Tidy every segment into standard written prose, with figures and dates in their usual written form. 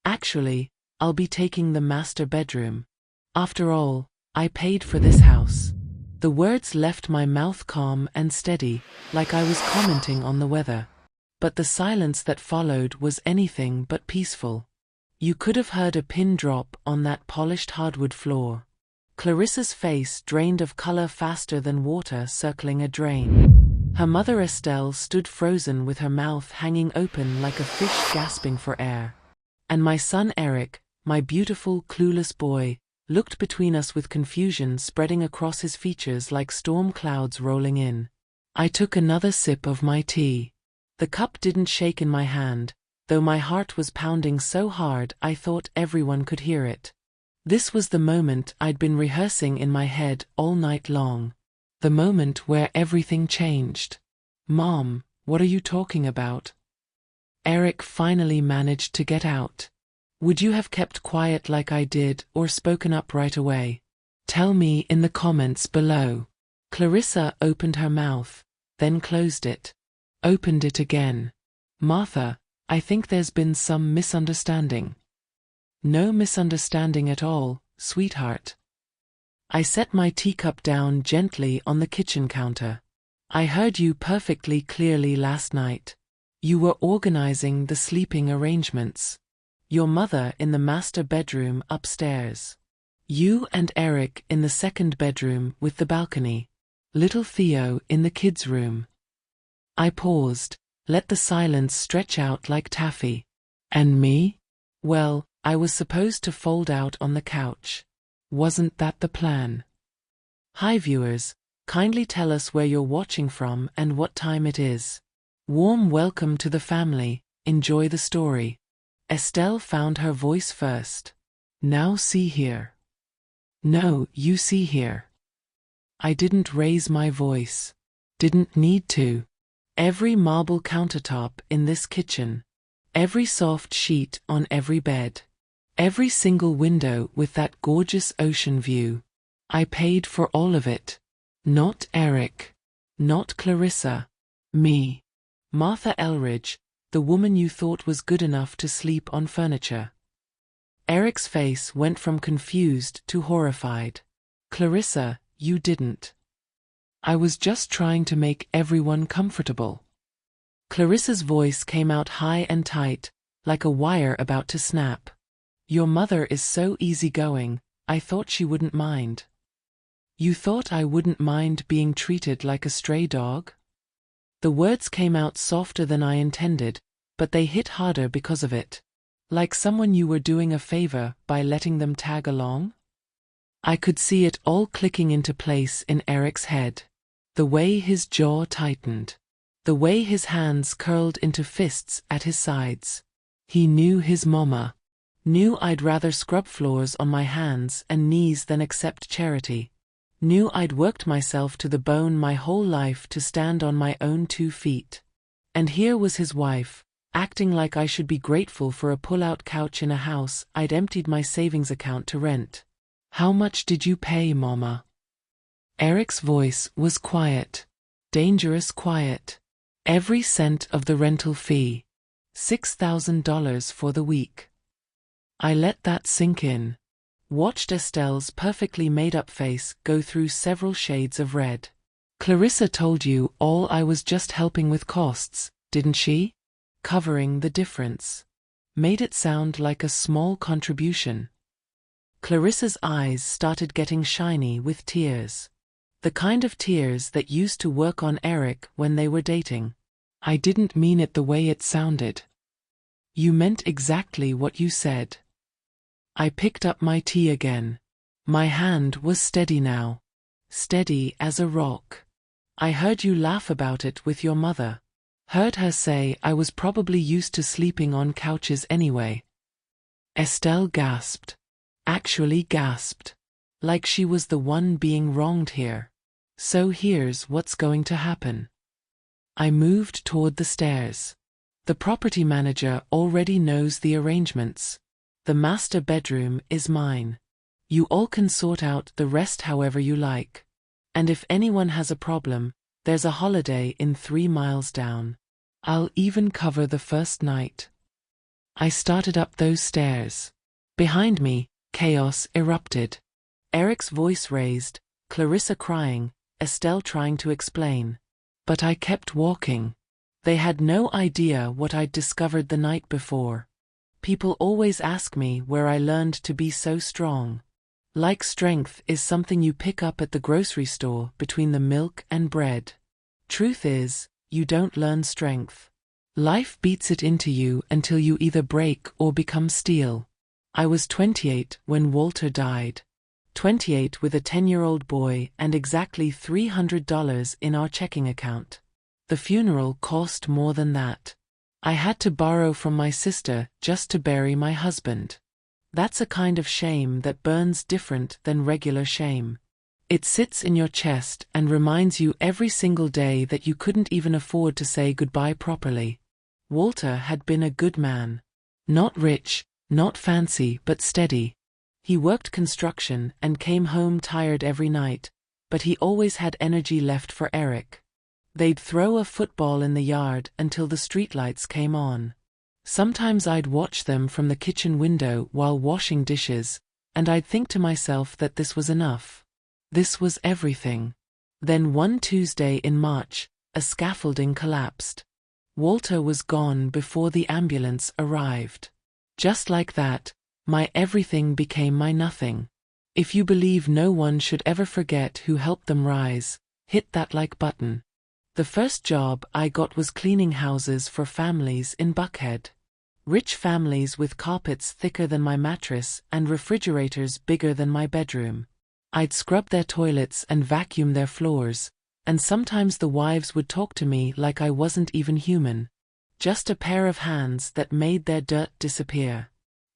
Actually, I'll be taking the master bedroom. After all, I paid for this house. The words left my mouth calm and steady, like I was commenting on the weather. But the silence that followed was anything but peaceful. You could have heard a pin drop on that polished hardwood floor. Clarissa's face drained of color faster than water circling a drain. Her mother Estelle stood frozen with her mouth hanging open like a fish gasping for air. And my son Eric, my beautiful, clueless boy, looked between us with confusion spreading across his features like storm clouds rolling in. I took another sip of my tea. The cup didn't shake in my hand, though my heart was pounding so hard I thought everyone could hear it. This was the moment I'd been rehearsing in my head all night long. The moment where everything changed. "Mom, what are you talking about?" Eric finally managed to get out. "Would you have kept quiet like I did or spoken up right away? Tell me in the comments below." Clarissa opened her mouth, then closed it. Opened it again. "Martha, I think there's been some misunderstanding." "No misunderstanding at all, sweetheart." I set my teacup down gently on the kitchen counter. "I heard you perfectly clearly last night. You were organizing the sleeping arrangements. Your mother in the master bedroom upstairs. You and Eric in the second bedroom with the balcony. Little Theo in the kids' room." I paused, let the silence stretch out like taffy. "And me? Well, I was supposed to fold out on the couch. Wasn't that the plan?" Hi viewers, kindly tell us where you're watching from and what time it is. Warm welcome to the family, enjoy the story. Estelle found her voice first. "Now see here." "No, you see here." I didn't raise my voice. Didn't need to. Every marble countertop in this kitchen. Every soft sheet on every bed. Every single window with that gorgeous ocean view. I paid for all of it. Not Eric. Not Clarissa. Me. Martha Elridge, the woman you thought was good enough to sleep on furniture. Eric's face went from confused to horrified. "Clarissa, you didn't." "I was just trying to make everyone comfortable." Clarissa's voice came out high and tight, like a wire about to snap. "Your mother is so easygoing, I thought she wouldn't mind." "You thought I wouldn't mind being treated like a stray dog?" The words came out softer than I intended, but they hit harder because of it. Like someone you were doing a favor by letting them tag along? I could see it all clicking into place in Eric's head. The way his jaw tightened. The way his hands curled into fists at his sides. He knew his mama. Knew I'd rather scrub floors on my hands and knees than accept charity. Knew I'd worked myself to the bone my whole life to stand on my own 2 feet. And here was his wife, acting like I should be grateful for a pull-out couch in a house I'd emptied my savings account to rent. "How much did you pay, Mama?" Eric's voice was quiet. Dangerous quiet. "Every cent of the rental fee. $6,000 for the week." I let that sink in. Watched Estelle's perfectly made-up face go through several shades of red. "Clarissa told you all I was just helping with costs, didn't she? Covering the difference. Made it sound like a small contribution." Clarissa's eyes started getting shiny with tears. The kind of tears that used to work on Eric when they were dating. "I didn't mean it the way it sounded." "You meant exactly what you said." I picked up my tea again. My hand was steady now. Steady as a rock. "I heard you laugh about it with your mother. Heard her say I was probably used to sleeping on couches anyway." Estelle gasped. Actually gasped. Like she was the one being wronged here. "So here's what's going to happen." I moved toward the stairs. "The property manager already knows the arrangements. The master bedroom is mine. You all can sort out the rest however you like. And if anyone has a problem, there's a Holiday Inn 3 miles down. I'll even cover the first night." I started up those stairs. Behind me, chaos erupted. Eric's voice raised, Clarissa crying, Estelle trying to explain. But I kept walking. They had no idea what I'd discovered the night before. People always ask me where I learned to be so strong. Like strength is something you pick up at the grocery store between the milk and bread. Truth is, you don't learn strength. Life beats it into you until you either break or become steel. I was 28 when Walter died. 28 with a 10-year-old boy and exactly $300 in our checking account. The funeral cost more than that. I had to borrow from my sister just to bury my husband. That's a kind of shame that burns different than regular shame. It sits in your chest and reminds you every single day that you couldn't even afford to say goodbye properly. Walter had been a good man. Not rich, not fancy, but steady. He worked construction and came home tired every night, but he always had energy left for Eric. They'd throw a football in the yard until the streetlights came on. Sometimes I'd watch them from the kitchen window while washing dishes, and I'd think to myself that this was enough. This was everything. Then one Tuesday in March, a scaffolding collapsed. Walter was gone before the ambulance arrived. Just like that, my everything became my nothing. If you believe no one should ever forget who helped them rise, hit that like button. The first job I got was cleaning houses for families in Buckhead. Rich families with carpets thicker than my mattress and refrigerators bigger than my bedroom. I'd scrub their toilets and vacuum their floors, and sometimes the wives would talk to me like I wasn't even human. Just a pair of hands that made their dirt disappear.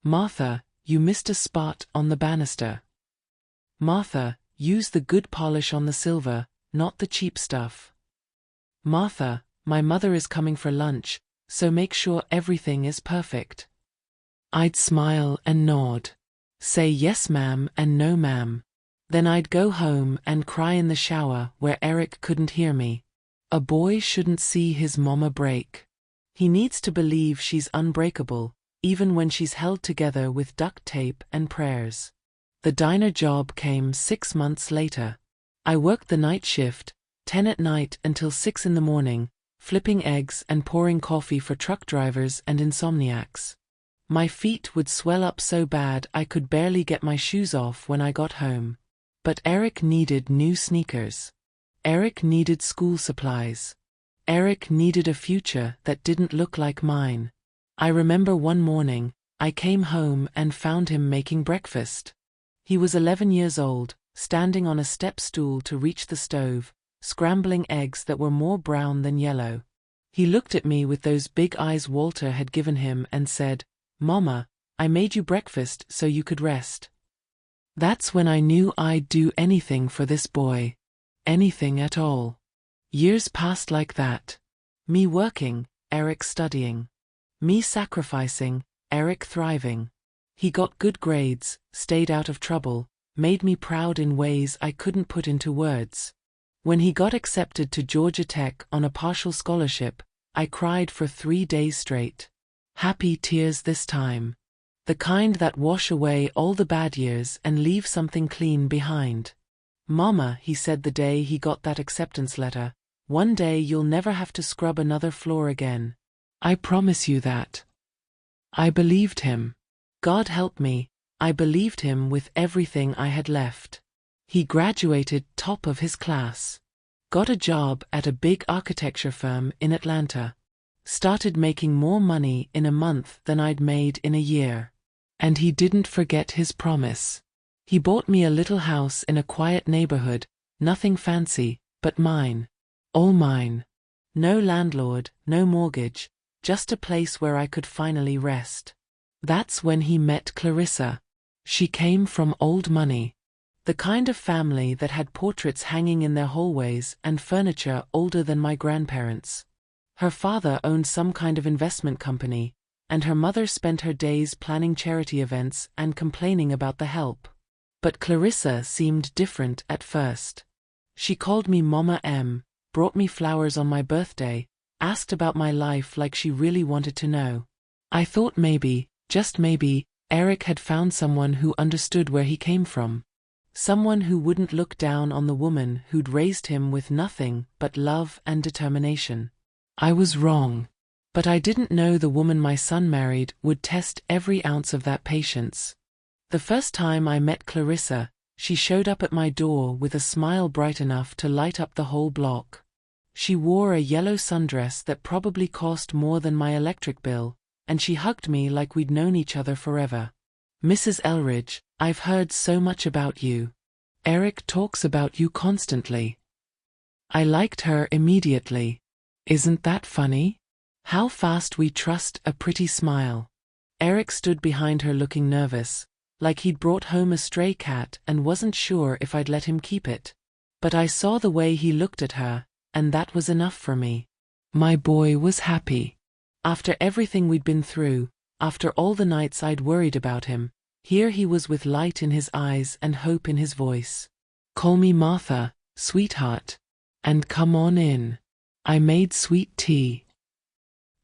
Martha, you missed a spot on the banister. Martha, use the good polish on the silver, not the cheap stuff. Martha, my mother is coming for lunch, so make sure everything is perfect. I'd smile and nod. Say yes ma'am and no ma'am. Then I'd go home and cry in the shower where Eric couldn't hear me. A boy shouldn't see his mama break. He needs to believe she's unbreakable, even when she's held together with duct tape and prayers. The diner job came 6 months later. I worked the night shift, 10 at night until 6 in the morning, flipping eggs and pouring coffee for truck drivers and insomniacs. My feet would swell up so bad I could barely get my shoes off when I got home. But Eric needed new sneakers. Eric needed school supplies. Eric needed a future that didn't look like mine. I remember one morning, I came home and found him making breakfast. He was 11 years old, standing on a step stool to reach the stove, scrambling eggs that were more brown than yellow. He looked at me with those big eyes Walter had given him and said, "Mama, I made you breakfast so you could rest." That's when I knew I'd do anything for this boy. Anything at all. Years passed like that. Me working, Eric studying. Me sacrificing, Eric thriving. He got good grades, stayed out of trouble, made me proud in ways I couldn't put into words. When he got accepted to Georgia Tech on a partial scholarship, I cried for 3 days straight. Happy tears this time. The kind that wash away all the bad years and leave something clean behind. "Mama," he said the day he got that acceptance letter, "one day you'll never have to scrub another floor again. I promise you that." I believed him. God help me, I believed him with everything I had left. He graduated top of his class. Got a job at a big architecture firm in Atlanta. Started making more money in a month than I'd made in a year. And he didn't forget his promise. He bought me a little house in a quiet neighborhood, nothing fancy, but mine. All mine. No landlord, no mortgage, just a place where I could finally rest. That's when he met Clarissa. She came from old money. The kind of family that had portraits hanging in their hallways and furniture older than my grandparents. Her father owned some kind of investment company, and her mother spent her days planning charity events and complaining about the help. But Clarissa seemed different at first. She called me Mama M, brought me flowers on my birthday, asked about my life like she really wanted to know. I thought maybe, just maybe, Eric had found someone who understood where he came from. Someone who wouldn't look down on the woman who'd raised him with nothing but love and determination. I was wrong. But I didn't know the woman my son married would test every ounce of that patience. The first time I met Clarissa, she showed up at my door with a smile bright enough to light up the whole block. She wore a yellow sundress that probably cost more than my electric bill, and she hugged me like we'd known each other forever. Mrs. Elridge, I've heard so much about you. Eric talks about you constantly. I liked her immediately. Isn't that funny? How fast we trust a pretty smile. Eric stood behind her looking nervous, like he'd brought home a stray cat and wasn't sure if I'd let him keep it. But I saw the way he looked at her, and that was enough for me. My boy was happy. After everything we'd been through, after all the nights I'd worried about him, here he was with light in his eyes and hope in his voice. Call me Martha, sweetheart. And come on in. I made sweet tea.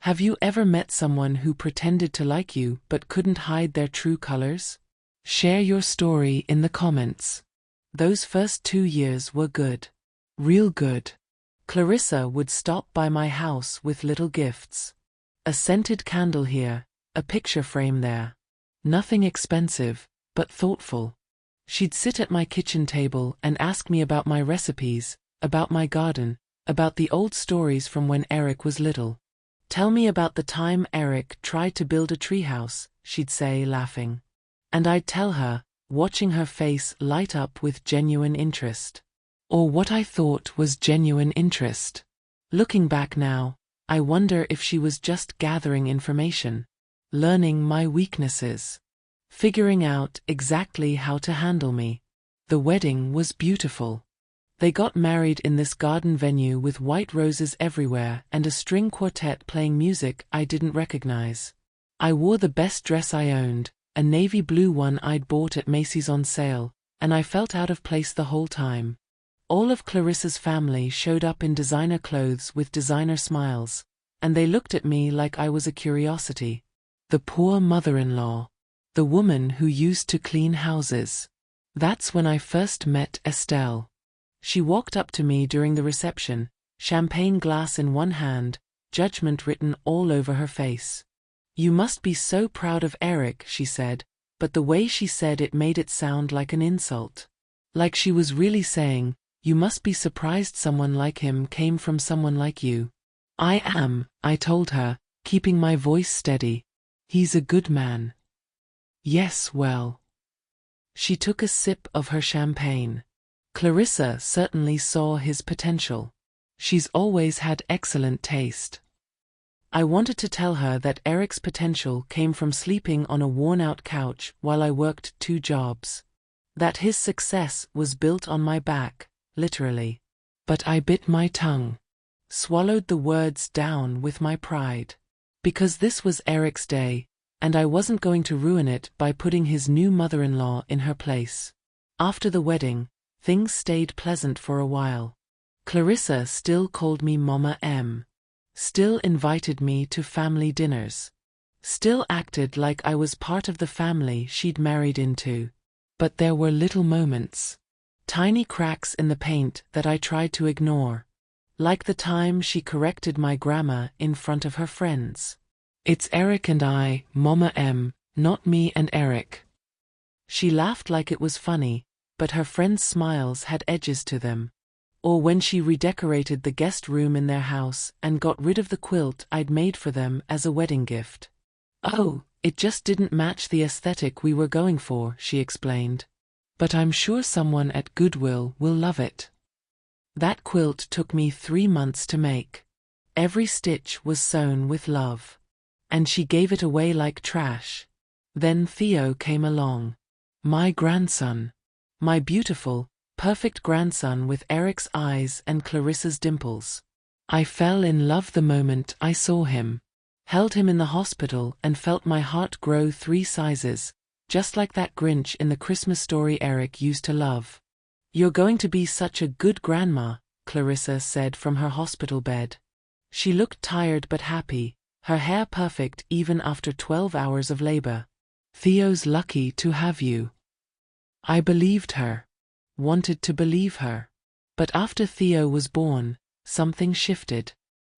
Have you ever met someone who pretended to like you but couldn't hide their true colors? Share your story in the comments. Those first 2 years were good. Real good. Clarissa would stop by my house with little gifts. A scented candle here, a picture frame there. Nothing expensive, but thoughtful. She'd sit at my kitchen table and ask me about my recipes, about my garden, about the old stories from when Eric was little. Tell me about the time Eric tried to build a treehouse, she'd say, laughing. And I'd tell her, watching her face light up with genuine interest. Or what I thought was genuine interest. Looking back now, I wonder if she was just gathering information, learning my weaknesses, figuring out exactly how to handle me. The wedding was beautiful. They got married in this garden venue with white roses everywhere and a string quartet playing music I didn't recognize. I wore the best dress I owned, a navy blue one I'd bought at Macy's on sale, and I felt out of place the whole time. All of Clarissa's family showed up in designer clothes with designer smiles, and they looked at me like I was a curiosity. The poor mother-in-law. The woman who used to clean houses. That's when I first met Estelle. She walked up to me during the reception, champagne glass in one hand, judgment written all over her face. You must be so proud of Eric, she said, but the way she said it made it sound like an insult. Like she was really saying, you must be surprised someone like him came from someone like you. I am, I told her, keeping my voice steady. He's a good man. Yes, well. She took a sip of her champagne. Clarissa certainly saw his potential. She's always had excellent taste. I wanted to tell her that Eric's potential came from sleeping on a worn-out couch while I worked 2 jobs. That his success was built on my back, literally. But I bit my tongue. Swallowed the words down with my pride. Because this was Eric's day, and I wasn't going to ruin it by putting his new mother-in-law in her place. After the wedding, things stayed pleasant for a while. Clarissa still called me Mama M. Still invited me to family dinners. Still acted like I was part of the family she'd married into. But there were little moments. Tiny cracks in the paint that I tried to ignore. Like the time she corrected my grammar in front of her friends. It's Eric and I, Mama M, not me and Eric. She laughed like it was funny, but her friends' smiles had edges to them. Or when she redecorated the guest room in their house and got rid of the quilt I'd made for them as a wedding gift. Oh, it just didn't match the aesthetic we were going for, she explained. But I'm sure someone at Goodwill will love it. That quilt took me 3 months to make. Every stitch was sewn with love. And she gave it away like trash. Then Theo came along. My grandson. My beautiful, perfect grandson with Eric's eyes and Clarissa's dimples. I fell in love the moment I saw him. Held him in the hospital and felt my heart grow 3 sizes, just like that Grinch in the Christmas story Eric used to love. You're going to be such a good grandma, Clarissa said from her hospital bed. She looked tired but happy, her hair perfect even after 12 hours of labor. Theo's lucky to have you. I believed her. Wanted to believe her. But after Theo was born, something shifted.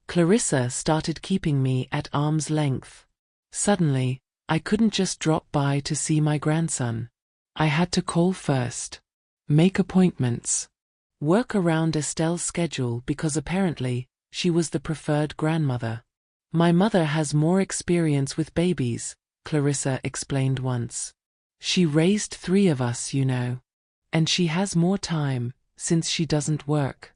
Clarissa started keeping me at arm's length. Suddenly, I couldn't just drop by to see my grandson. I had to call first. Make appointments. Work around Estelle's schedule because apparently, she was the preferred grandmother. My mother has more experience with babies, Clarissa explained once. She raised 3 of us, you know. And she has more time, since she doesn't work.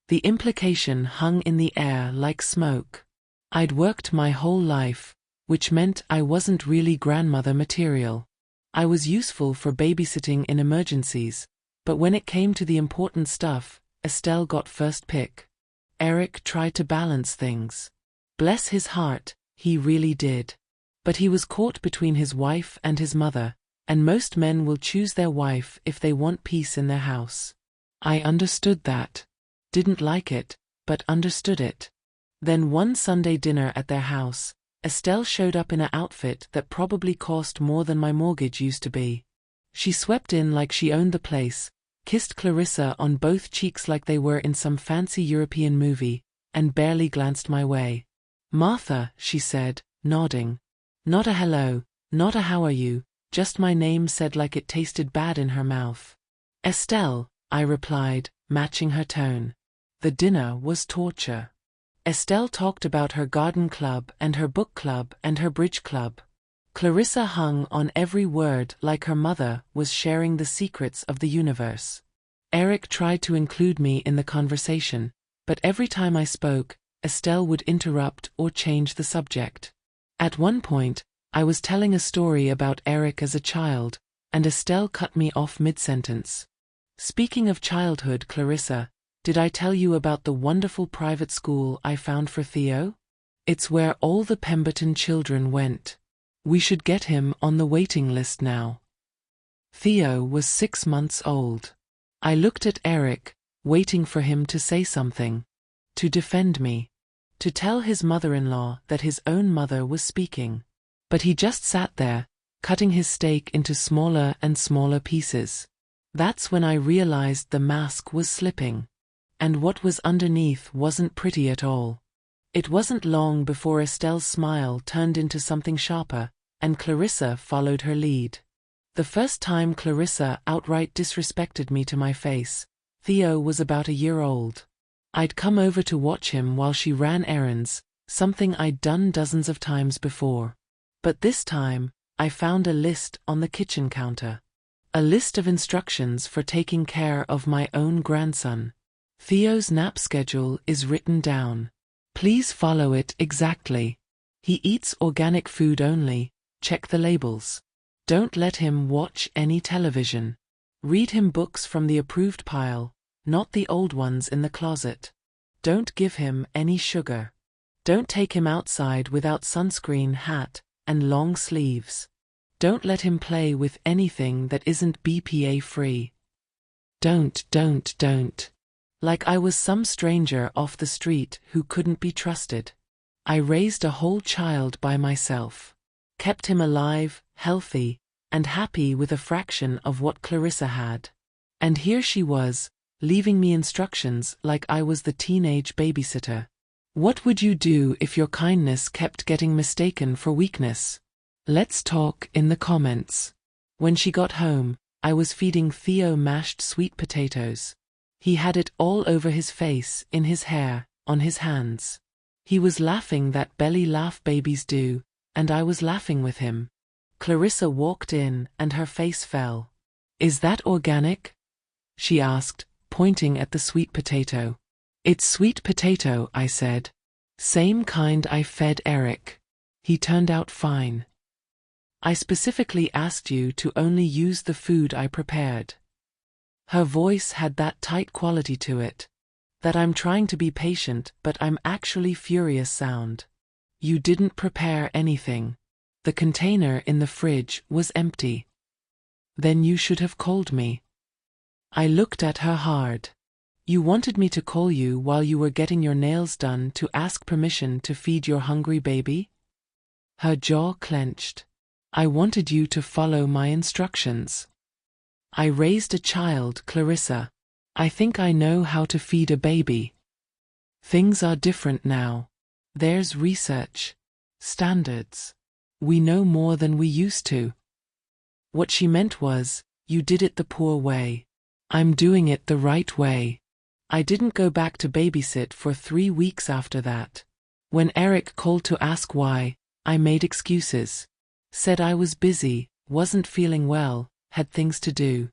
The implication hung in the air like smoke. I'd worked my whole life, which meant I wasn't really grandmother material. I was useful for babysitting in emergencies, but when it came to the important stuff, Estelle got first pick. Eric tried to balance things. Bless his heart, he really did. But he was caught between his wife and his mother, and most men will choose their wife if they want peace in their house. I understood that. Didn't like it, but understood it. Then one Sunday dinner at their house, Estelle showed up in an outfit that probably cost more than my mortgage used to be. She swept in like she owned the place, kissed Clarissa on both cheeks like they were in some fancy European movie, and barely glanced my way. "Martha," she said, nodding. Not a hello, not a how are you, just my name said like it tasted bad in her mouth. "Estelle," I replied, matching her tone. The dinner was torture. Estelle talked about her garden club and her book club and her bridge club. Clarissa hung on every word like her mother was sharing the secrets of the universe. Eric tried to include me in the conversation, but every time I spoke, Estelle would interrupt or change the subject. At one point, I was telling a story about Eric as a child, and Estelle cut me off mid-sentence. "Speaking of childhood, Clarissa, did I tell you about the wonderful private school I found for Theo? It's where all the Pemberton children went. We should get him on the waiting list now." Theo was 6 months old. I looked at Eric, waiting for him to say something. To defend me. To tell his mother-in-law that his own mother was speaking. But he just sat there, cutting his steak into smaller and smaller pieces. That's when I realized the mask was slipping. And what was underneath wasn't pretty at all. It wasn't long before Estelle's smile turned into something sharper, and Clarissa followed her lead. The first time Clarissa outright disrespected me to my face, Theo was about a year old. I'd come over to watch him while she ran errands, something I'd done dozens of times before. But this time, I found a list on the kitchen counter. A list of instructions for taking care of my own grandson. Theo's nap schedule is written down. Please follow it exactly. He eats organic food only, check the labels. Don't let him watch any television. Read him books from the approved pile, not the old ones in the closet. Don't give him any sugar. Don't take him outside without sunscreen, hat, and long sleeves. Don't let him play with anything that isn't BPA free. Don't. Like I was some stranger off the street who couldn't be trusted. I raised a whole child by myself. Kept him alive, healthy, and happy with a fraction of what Clarissa had. And here she was, leaving me instructions like I was the teenage babysitter. What would you do if your kindness kept getting mistaken for weakness? Let's talk in the comments. When she got home, I was feeding Theo mashed sweet potatoes. He had it all over his face, in his hair, on his hands. He was laughing that belly laugh babies do, and I was laughing with him. Clarissa walked in and her face fell. "Is that organic?" she asked, pointing at the sweet potato. "It's sweet potato," I said. "Same kind I fed Eric. He turned out fine. I specifically asked you to only use the food I prepared." Her voice had that tight quality to it. That I'm trying to be patient but I'm actually furious sound. "You didn't prepare anything. The container in the fridge was empty." "Then you should have called me." I looked at her hard. You wanted me to call you while you were getting your nails done to ask permission to feed your hungry baby? Her jaw clenched. I wanted you to follow my instructions. I raised a child, Clarissa. I think I know how to feed a baby. Things are different now. There's research. Standards. We know more than we used to. What she meant was, you did it the poor way. I'm doing it the right way. I didn't go back to babysit for 3 weeks after that. When Eric called to ask why, I made excuses. Said I was busy, wasn't feeling well, had things to do.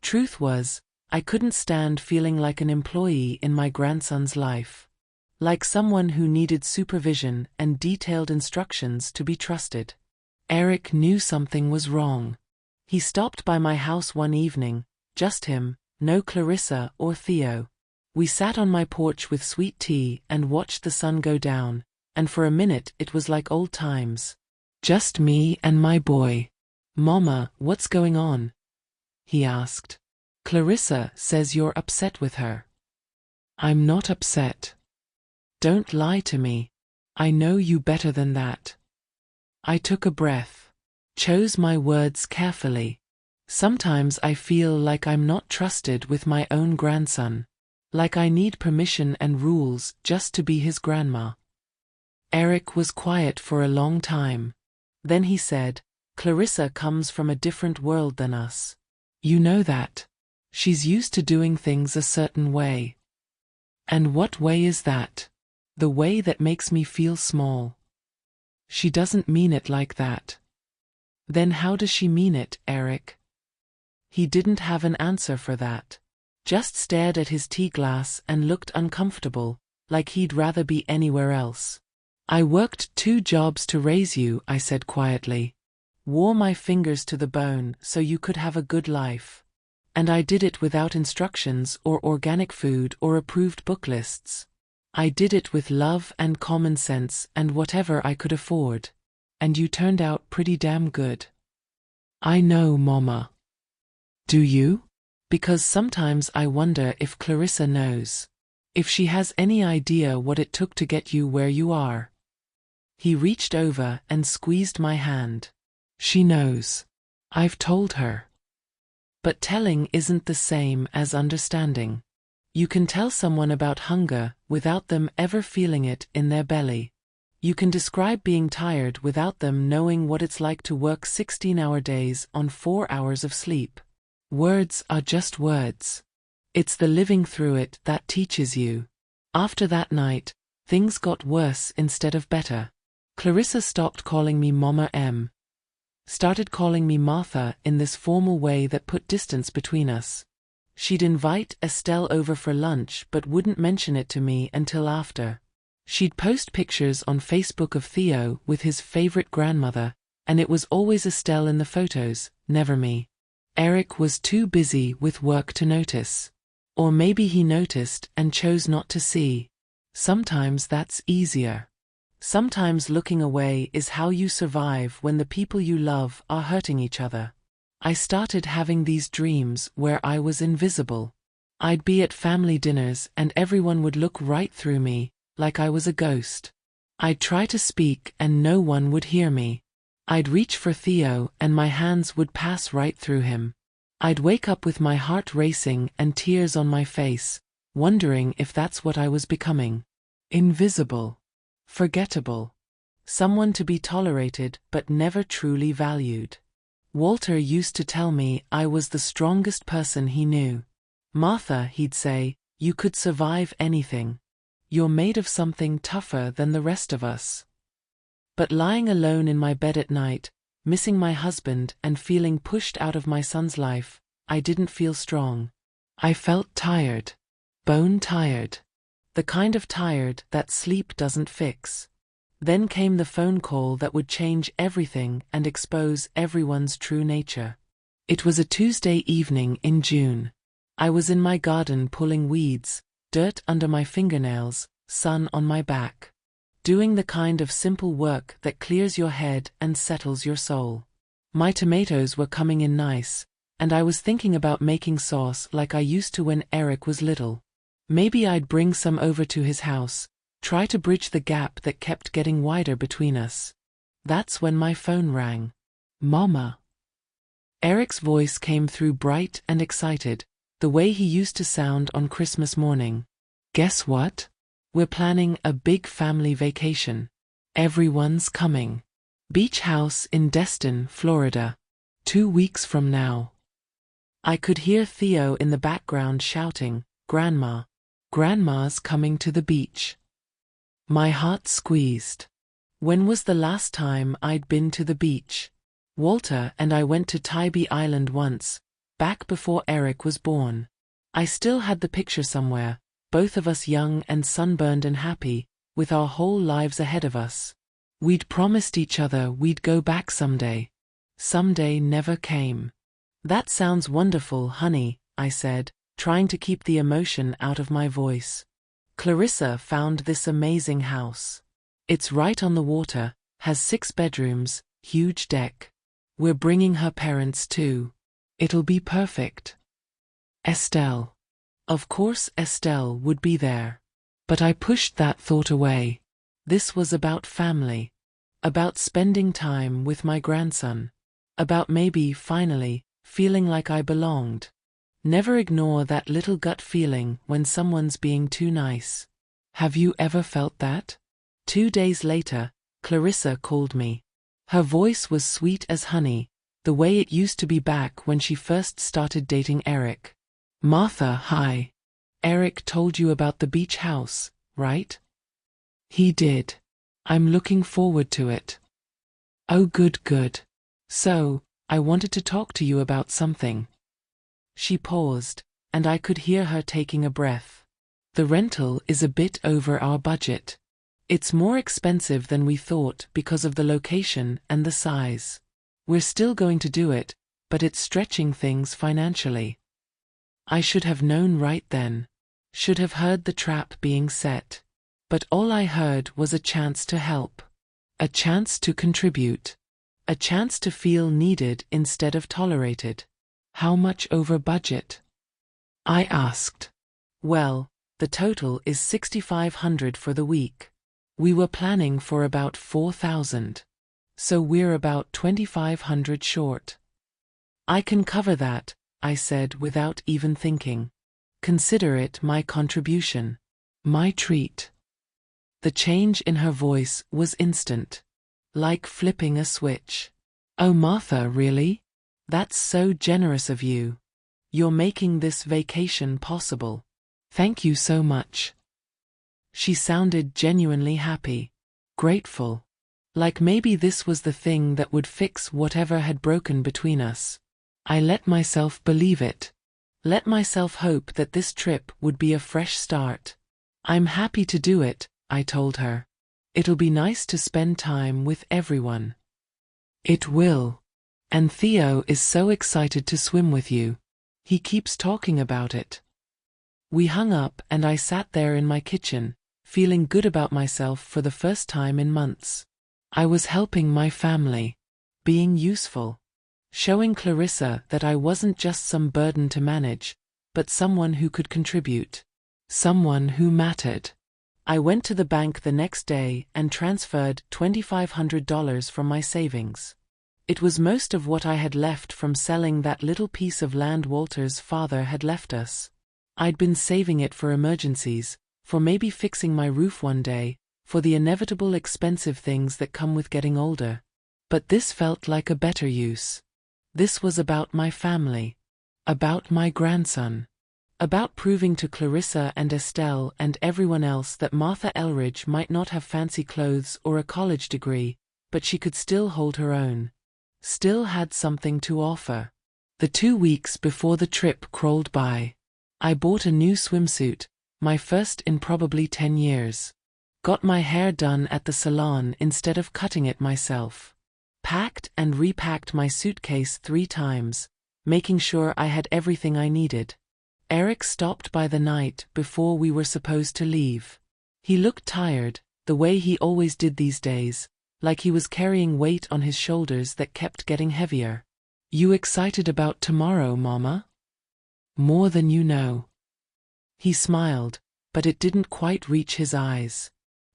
Truth was, I couldn't stand feeling like an employee in my grandson's life. Like someone who needed supervision and detailed instructions to be trusted. Eric knew something was wrong. He stopped by my house one evening, just him, no Clarissa or Theo. We sat on my porch with sweet tea and watched the sun go down, and for a minute it was like old times. Just me and my boy. Mama, what's going on? He asked. Clarissa says you're upset with her. I'm not upset. Don't lie to me. I know you better than that. I took a breath. Chose my words carefully. Sometimes I feel like I'm not trusted with my own grandson. Like I need permission and rules just to be his grandma. Eric was quiet for a long time. Then he said, Clarissa comes from a different world than us. You know that. She's used to doing things a certain way. And what way is that? The way that makes me feel small. She doesn't mean it like that. Then how does she mean it, Eric? He didn't have an answer for that. Just stared at his tea glass and looked uncomfortable, like he'd rather be anywhere else. I worked 2 jobs to raise you, I said quietly. Wore my fingers to the bone so you could have a good life. And I did it without instructions or organic food or approved book lists. I did it with love and common sense and whatever I could afford. And you turned out pretty damn good. I know, Mama. Do you? Because sometimes I wonder if Clarissa knows. If she has any idea what it took to get you where you are. He reached over and squeezed my hand. She knows. I've told her. But telling isn't the same as understanding. You can tell someone about hunger without them ever feeling it in their belly. You can describe being tired without them knowing what it's like to work 16-hour days on 4 hours of sleep. Words are just words. It's the living through it that teaches you. After that night, things got worse instead of better. Clarissa stopped calling me Mama M. Started calling me Martha in this formal way that put distance between us. She'd invite Estelle over for lunch but wouldn't mention it to me until after. She'd post pictures on Facebook of Theo with his favorite grandmother, and it was always Estelle in the photos, never me. Eric was too busy with work to notice. Or maybe he noticed and chose not to see. Sometimes that's easier. Sometimes looking away is how you survive when the people you love are hurting each other. I started having these dreams where I was invisible. I'd be at family dinners and everyone would look right through me, like I was a ghost. I'd try to speak and no one would hear me. I'd reach for Theo and my hands would pass right through him. I'd wake up with my heart racing and tears on my face, wondering if that's what I was becoming. Invisible. Forgettable. Someone to be tolerated but never truly valued. Walter used to tell me I was the strongest person he knew. Martha, he'd say, you could survive anything. You're made of something tougher than the rest of us. But lying alone in my bed at night, missing my husband and feeling pushed out of my son's life, I didn't feel strong. I felt tired. Bone tired. The kind of tired that sleep doesn't fix. Then came the phone call that would change everything and expose everyone's true nature. It was a Tuesday evening in June. I was in my garden pulling weeds, dirt under my fingernails, sun on my back. Doing the kind of simple work that clears your head and settles your soul. My tomatoes were coming in nice, and I was thinking about making sauce like I used to when Eric was little. Maybe I'd bring some over to his house, try to bridge the gap that kept getting wider between us. That's when my phone rang. Mama. Eric's voice came through bright and excited, the way he used to sound on Christmas morning. Guess what? We're planning a big family vacation. Everyone's coming. Beach house in Destin, Florida. 2 weeks from now. I could hear Theo in the background shouting, "Grandma! Grandma's coming to the beach." My heart squeezed. When was the last time I'd been to the beach? Walter and I went to Tybee Island once, back before Eric was born. I still had the picture somewhere, both of us young and sunburned and happy, with our whole lives ahead of us. We'd promised each other we'd go back someday. Someday never came. That sounds wonderful, honey, I said, trying to keep the emotion out of my voice. Clarissa found this amazing house. It's right on the water, has 6 bedrooms, huge deck. We're bringing her parents too. It'll be perfect. Estelle. Of course Estelle would be there. But I pushed that thought away. This was about family. About spending time with my grandson. About maybe, finally, feeling like I belonged. Never ignore that little gut feeling when someone's being too nice. Have you ever felt that? 2 days later, Clarissa called me. Her voice was sweet as honey, the way it used to be back when she first started dating Eric. Martha, hi. Eric told you about the beach house, right? He did. I'm looking forward to it. Oh, good. So, I wanted to talk to you about something. She paused, and I could hear her taking a breath. The rental is a bit over our budget. It's more expensive than we thought because of the location and the size. We're still going to do it, but it's stretching things financially. I should have known right then. Should have heard the trap being set. But all I heard was a chance to help. A chance to contribute. A chance to feel needed instead of tolerated. How much over budget? I asked. Well, the total is $6,500 for the week. We were planning for about $4,000. So we're about $2,500 short. I can cover that, I said without even thinking. Consider it my contribution. My treat. The change in her voice was instant. Like flipping a switch. Oh, Martha, really? That's so generous of you. You're making this vacation possible. Thank you so much. She sounded genuinely happy. Grateful. Like maybe this was the thing that would fix whatever had broken between us. I let myself believe it. Let myself hope that this trip would be a fresh start. I'm happy to do it, I told her. It'll be nice to spend time with everyone. It will. And Theo is so excited to swim with you. He keeps talking about it. We hung up and I sat there in my kitchen, feeling good about myself for the first time in months. I was helping my family. Being useful. Showing Clarissa that I wasn't just some burden to manage, but someone who could contribute. Someone who mattered. I went to the bank the next day and transferred $2,500 from my savings. It was most of what I had left from selling that little piece of land Walter's father had left us. I'd been saving it for emergencies, for maybe fixing my roof one day, for the inevitable expensive things that come with getting older. But this felt like a better use. This was about my family. About my grandson. About proving to Clarissa and Estelle and everyone else that Martha Elridge might not have fancy clothes or a college degree, but she could still hold her own. Still had something to offer. The 2 weeks before the trip crawled by. I bought a new swimsuit, my first in probably 10 years. Got my hair done at the salon instead of cutting it myself. Packed and repacked my suitcase 3 times, making sure I had everything I needed. Eric stopped by the night before we were supposed to leave. He looked tired, the way he always did these days, like he was carrying weight on his shoulders that kept getting heavier. You excited about tomorrow, Mama? More than you know. He smiled, but it didn't quite reach his eyes.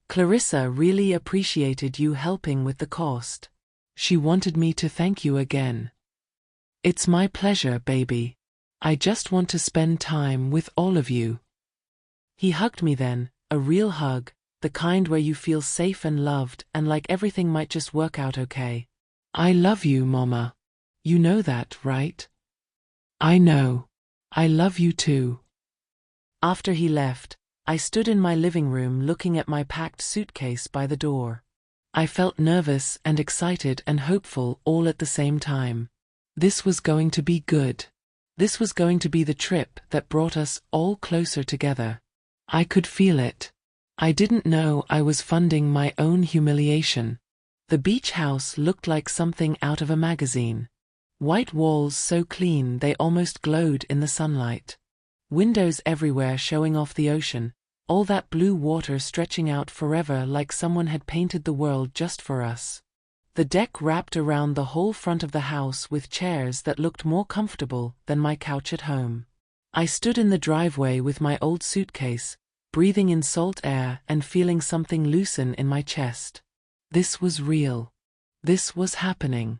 Clarissa really appreciated you helping with the cost. She wanted me to thank you again. It's my pleasure, baby. I just want to spend time with all of you. He hugged me then, a real hug, the kind where you feel safe and loved and like everything might just work out okay. I love you, Mama. You know that, right? I know. I love you too. After he left, I stood in my living room looking at my packed suitcase by the door. I felt nervous and excited and hopeful all at the same time. This was going to be good. This was going to be the trip that brought us all closer together. I could feel it. I didn't know I was funding my own humiliation. The beach house looked like something out of a magazine. White walls so clean they almost glowed in the sunlight. Windows everywhere showing off the ocean, all that blue water stretching out forever like someone had painted the world just for us. The deck wrapped around the whole front of the house with chairs that looked more comfortable than my couch at home. I stood in the driveway with my old suitcase, breathing in salt air and feeling something loosen in my chest. This was real. This was happening.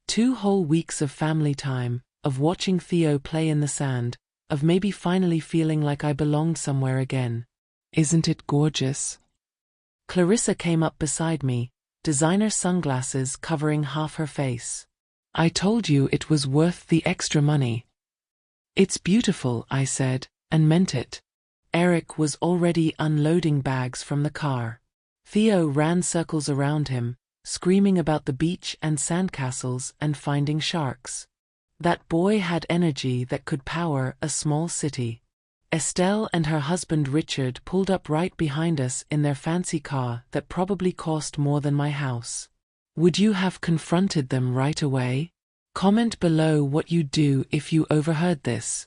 2 whole weeks of family time, of watching Theo play in the sand, of maybe finally feeling like I belonged somewhere again. Isn't it gorgeous? Clarissa came up beside me, designer sunglasses covering half her face. I told you it was worth the extra money. It's beautiful, I said, and meant it. Eric was already unloading bags from the car. Theo ran circles around him, screaming about the beach and sandcastles and finding sharks. That boy had energy that could power a small city. Estelle and her husband Richard pulled up right behind us in their fancy car that probably cost more than my house. Would you have confronted them right away? Comment below what you'd do if you overheard this.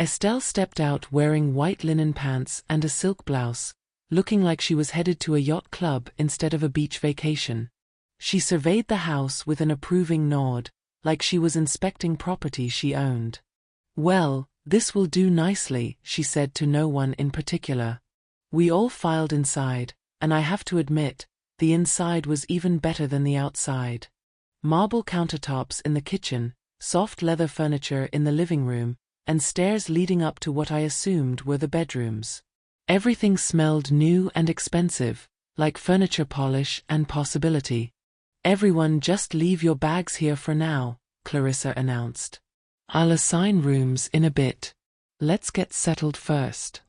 Estelle stepped out wearing white linen pants and a silk blouse, looking like she was headed to a yacht club instead of a beach vacation. She surveyed the house with an approving nod, like she was inspecting property she owned. Well, this will do nicely, she said to no one in particular. We all filed inside, and I have to admit, the inside was even better than the outside. Marble countertops in the kitchen, soft leather furniture in the living room, and stairs leading up to what I assumed were the bedrooms. Everything smelled new and expensive, like furniture polish and possibility. Everyone just leave your bags here for now, Clarissa announced. I'll assign rooms in a bit. Let's get settled first.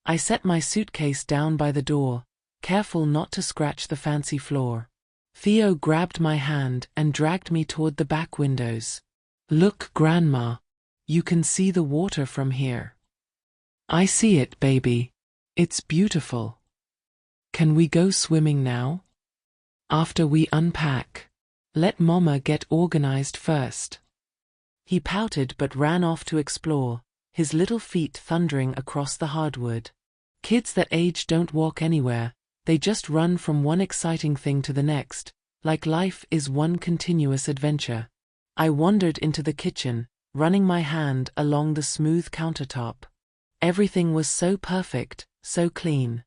I set my suitcase down by the door, careful not to scratch the fancy floor. Theo grabbed my hand and dragged me toward the back windows. Look, Grandma. You can see the water from here. I see it, baby. It's beautiful. Can we go swimming now? After we unpack. Let Mama get organized first. He pouted but ran off to explore, his little feet thundering across the hardwood. Kids that age don't walk anywhere, they just run from one exciting thing to the next, like life is one continuous adventure. I wandered into the kitchen, running my hand along the smooth countertop. Everything was so perfect, so clean.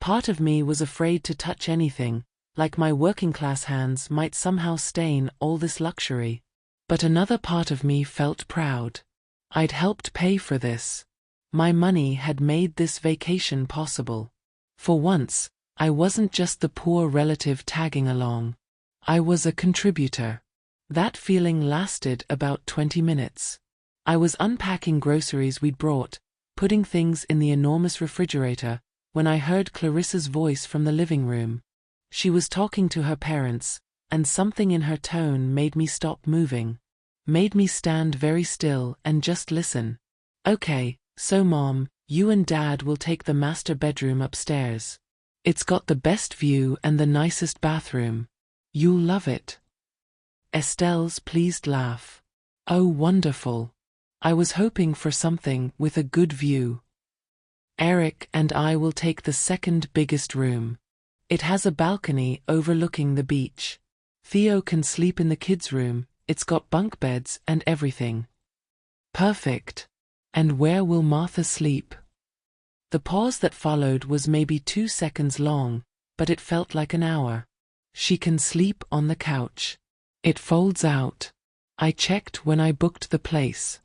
Part of me was afraid to touch anything, like my working-class hands might somehow stain all this luxury. But another part of me felt proud. I'd helped pay for this. My money had made this vacation possible. For once, I wasn't just the poor relative tagging along. I was a contributor. That feeling lasted about 20 minutes. I was unpacking groceries we'd brought, putting things in the enormous refrigerator, when I heard Clarissa's voice from the living room. She was talking to her parents, and something in her tone made me stop moving. Made me stand very still and just listen. Okay, so Mom, you and Dad will take the master bedroom upstairs. It's got the best view and the nicest bathroom. You'll love it. Estelle's pleased laugh. Oh, wonderful. I was hoping for something with a good view. Eric and I will take the second biggest room. It has a balcony overlooking the beach. Theo can sleep in the kids' room, it's got bunk beds and everything. Perfect. And where will Martha sleep? The pause that followed was maybe 2 seconds long, but it felt like an hour. She can sleep on the couch. It folds out. I checked when I booked the place.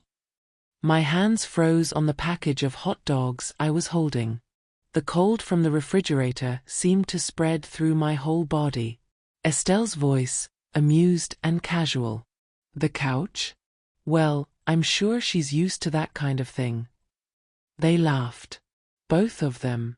My hands froze on the package of hot dogs I was holding. The cold from the refrigerator seemed to spread through my whole body. Estelle's voice, amused and casual. The couch? Well, I'm sure she's used to that kind of thing. They laughed. Both of them.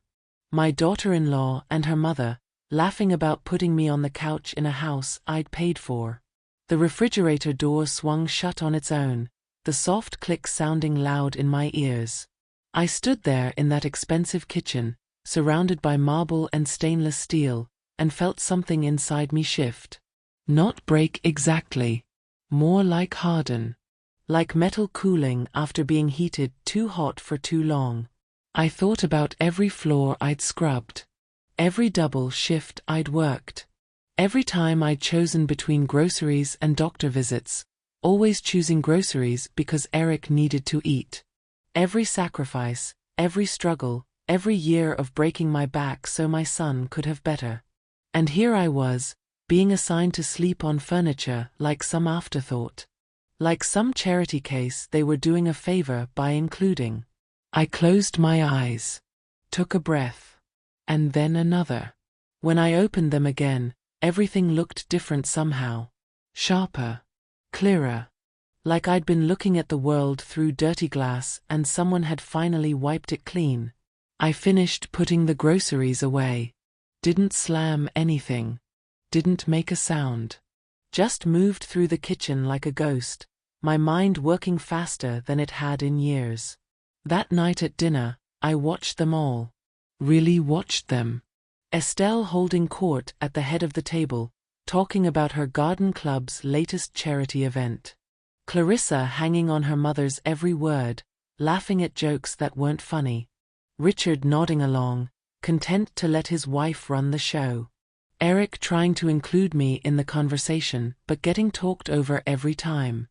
My daughter-in-law and her mother, laughing about putting me on the couch in a house I'd paid for. The refrigerator door swung shut on its own, the soft click sounding loud in my ears. I stood there in that expensive kitchen, surrounded by marble and stainless steel, and felt something inside me shift. Not break exactly. More like harden. Like metal cooling after being heated too hot for too long. I thought about every floor I'd scrubbed. Every double shift I'd worked. Every time I'd chosen between groceries and doctor visits, always choosing groceries because Eric needed to eat. Every sacrifice, every struggle, every year of breaking my back so my son could have better. And here I was, being assigned to sleep on furniture like some afterthought. Like some charity case they were doing a favor by including. I closed my eyes. Took a breath. And then another. When I opened them again, everything looked different somehow. Sharper. Clearer. Like I'd been looking at the world through dirty glass and someone had finally wiped it clean. I finished putting the groceries away. Didn't slam anything. Didn't make a sound. Just moved through the kitchen like a ghost, my mind working faster than it had in years. That night at dinner, I watched them all. Really watched them. Estelle holding court at the head of the table, talking about her garden club's latest charity event. Clarissa hanging on her mother's every word, laughing at jokes that weren't funny. Richard nodding along, content to let his wife run the show. Eric trying to include me in the conversation but getting talked over every time.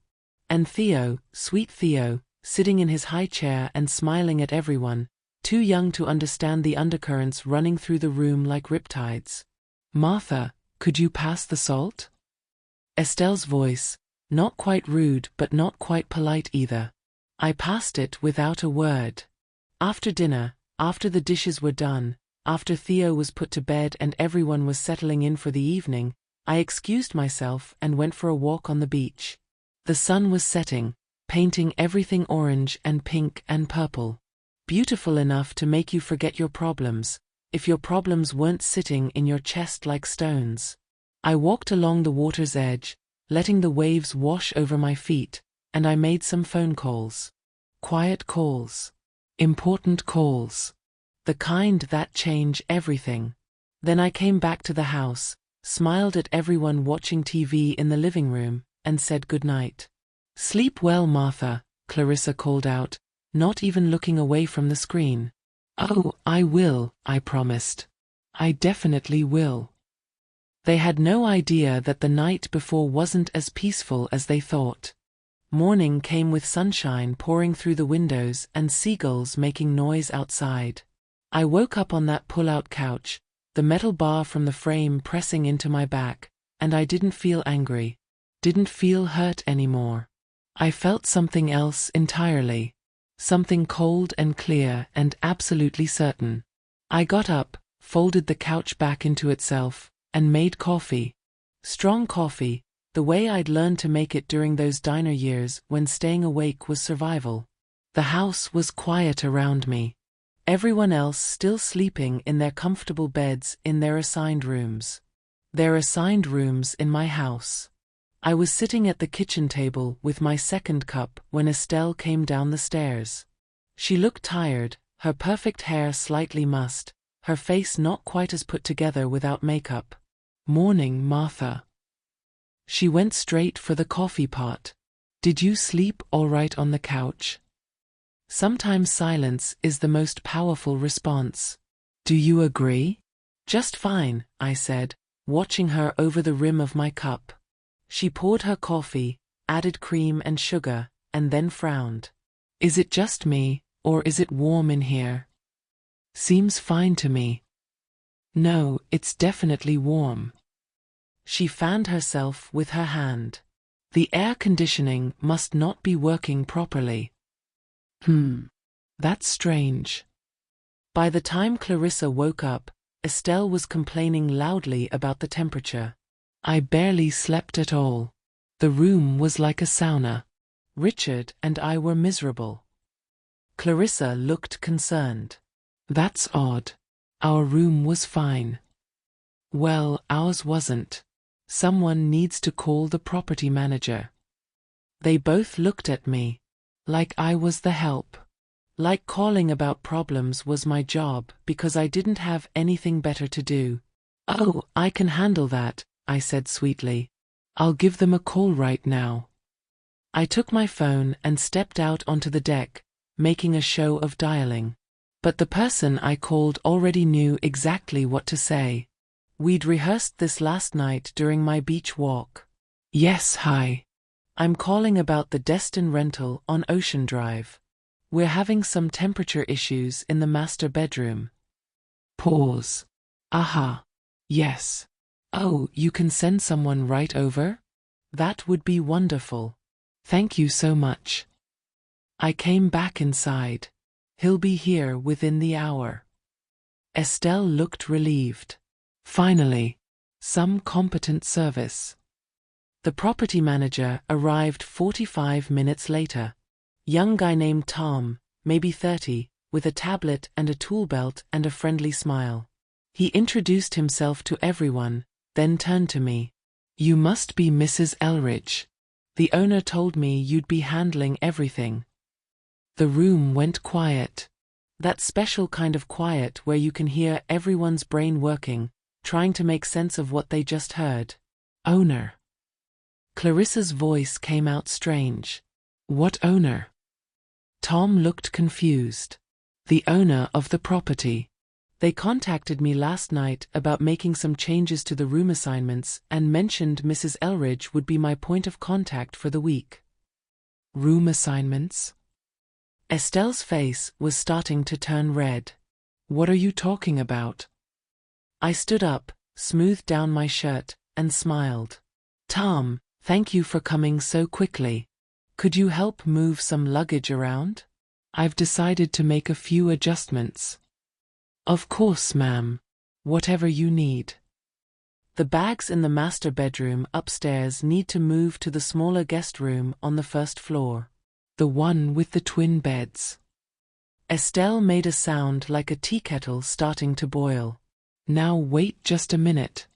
And Theo, sweet Theo, sitting in his high chair and smiling at everyone, too young to understand the undercurrents running through the room like riptides. Martha, could you pass the salt? Estelle's voice, not quite rude but not quite polite either. I passed it without a word. After dinner, after the dishes were done, after Theo was put to bed and everyone was settling in for the evening, I excused myself and went for a walk on the beach. The sun was setting, painting everything orange and pink and purple. Beautiful enough to make you forget your problems, if your problems weren't sitting in your chest like stones. I walked along the water's edge, letting the waves wash over my feet, and I made some phone calls. Quiet calls. Important calls. The kind that change everything. Then I came back to the house, smiled at everyone watching TV in the living room, and said goodnight. Sleep well, Martha, Clarissa called out, not even looking away from the screen. Oh, I will, I promised. I definitely will. They had no idea that the night before wasn't as peaceful as they thought. Morning came with sunshine pouring through the windows and seagulls making noise outside. I woke up on that pull-out couch, the metal bar from the frame pressing into my back, and I didn't feel angry. Didn't feel hurt anymore. I felt something else entirely. Something cold and clear and absolutely certain. I got up, folded the couch back into itself, and made coffee. Strong coffee, the way I'd learned to make it during those diner years when staying awake was survival. The house was quiet around me. Everyone else still sleeping in their comfortable beds in their assigned rooms. Their assigned rooms in my house. I was sitting at the kitchen table with my second cup when Estelle came down the stairs. She looked tired, her perfect hair slightly mussed, her face not quite as put together without makeup. Morning, Martha. She went straight for the coffee pot. Did you sleep all right on the couch? Sometimes silence is the most powerful response. Do you agree? Just fine, I said, watching her over the rim of my cup. She poured her coffee, added cream and sugar, and then frowned. Is it just me, or is it warm in here? Seems fine to me. No, it's definitely warm. She fanned herself with her hand. The air conditioning must not be working properly. That's strange. By the time Clarissa woke up, Estelle was complaining loudly about the temperature. I barely slept at all. The room was like a sauna. Richard and I were miserable. Clarissa looked concerned. That's odd. Our room was fine. Well, ours wasn't. Someone needs to call the property manager. They both looked at me. Like I was the help. Like calling about problems was my job because I didn't have anything better to do. Oh, I can handle that, I said sweetly. I'll give them a call right now. I took my phone and stepped out onto the deck, making a show of dialing. But the person I called already knew exactly what to say. We'd rehearsed this last night during my beach walk. Yes, hi. I'm calling about the Destin rental on Ocean Drive. We're having some temperature issues in the master bedroom. Pause. Aha. Yes. Oh, you can send someone right over? That would be wonderful. Thank you so much. I came back inside. He'll be here within the hour. Estelle looked relieved. Finally, some competent service. The property manager arrived 45 minutes later. Young guy named Tom, maybe 30, with a tablet and a tool belt and a friendly smile. He introduced himself to everyone, then turned to me. You must be Mrs. Elridge. The owner told me you'd be handling everything. The room went quiet. That special kind of quiet where you can hear everyone's brain working, trying to make sense of what they just heard. Owner. Clarissa's voice came out strange. What owner? Tom looked confused. The owner of the property. They contacted me last night about making some changes to the room assignments and mentioned Mrs. Elridge would be my point of contact for the week. Room assignments? Estelle's face was starting to turn red. What are you talking about? I stood up, smoothed down my shirt, and smiled. Tom, thank you for coming so quickly. Could you help move some luggage around? I've decided to make a few adjustments. Of course, ma'am. Whatever you need. The bags in the master bedroom upstairs need to move to the smaller guest room on the first floor. The one with the twin beds. Estelle made a sound like a tea kettle starting to boil. Now wait just a minute.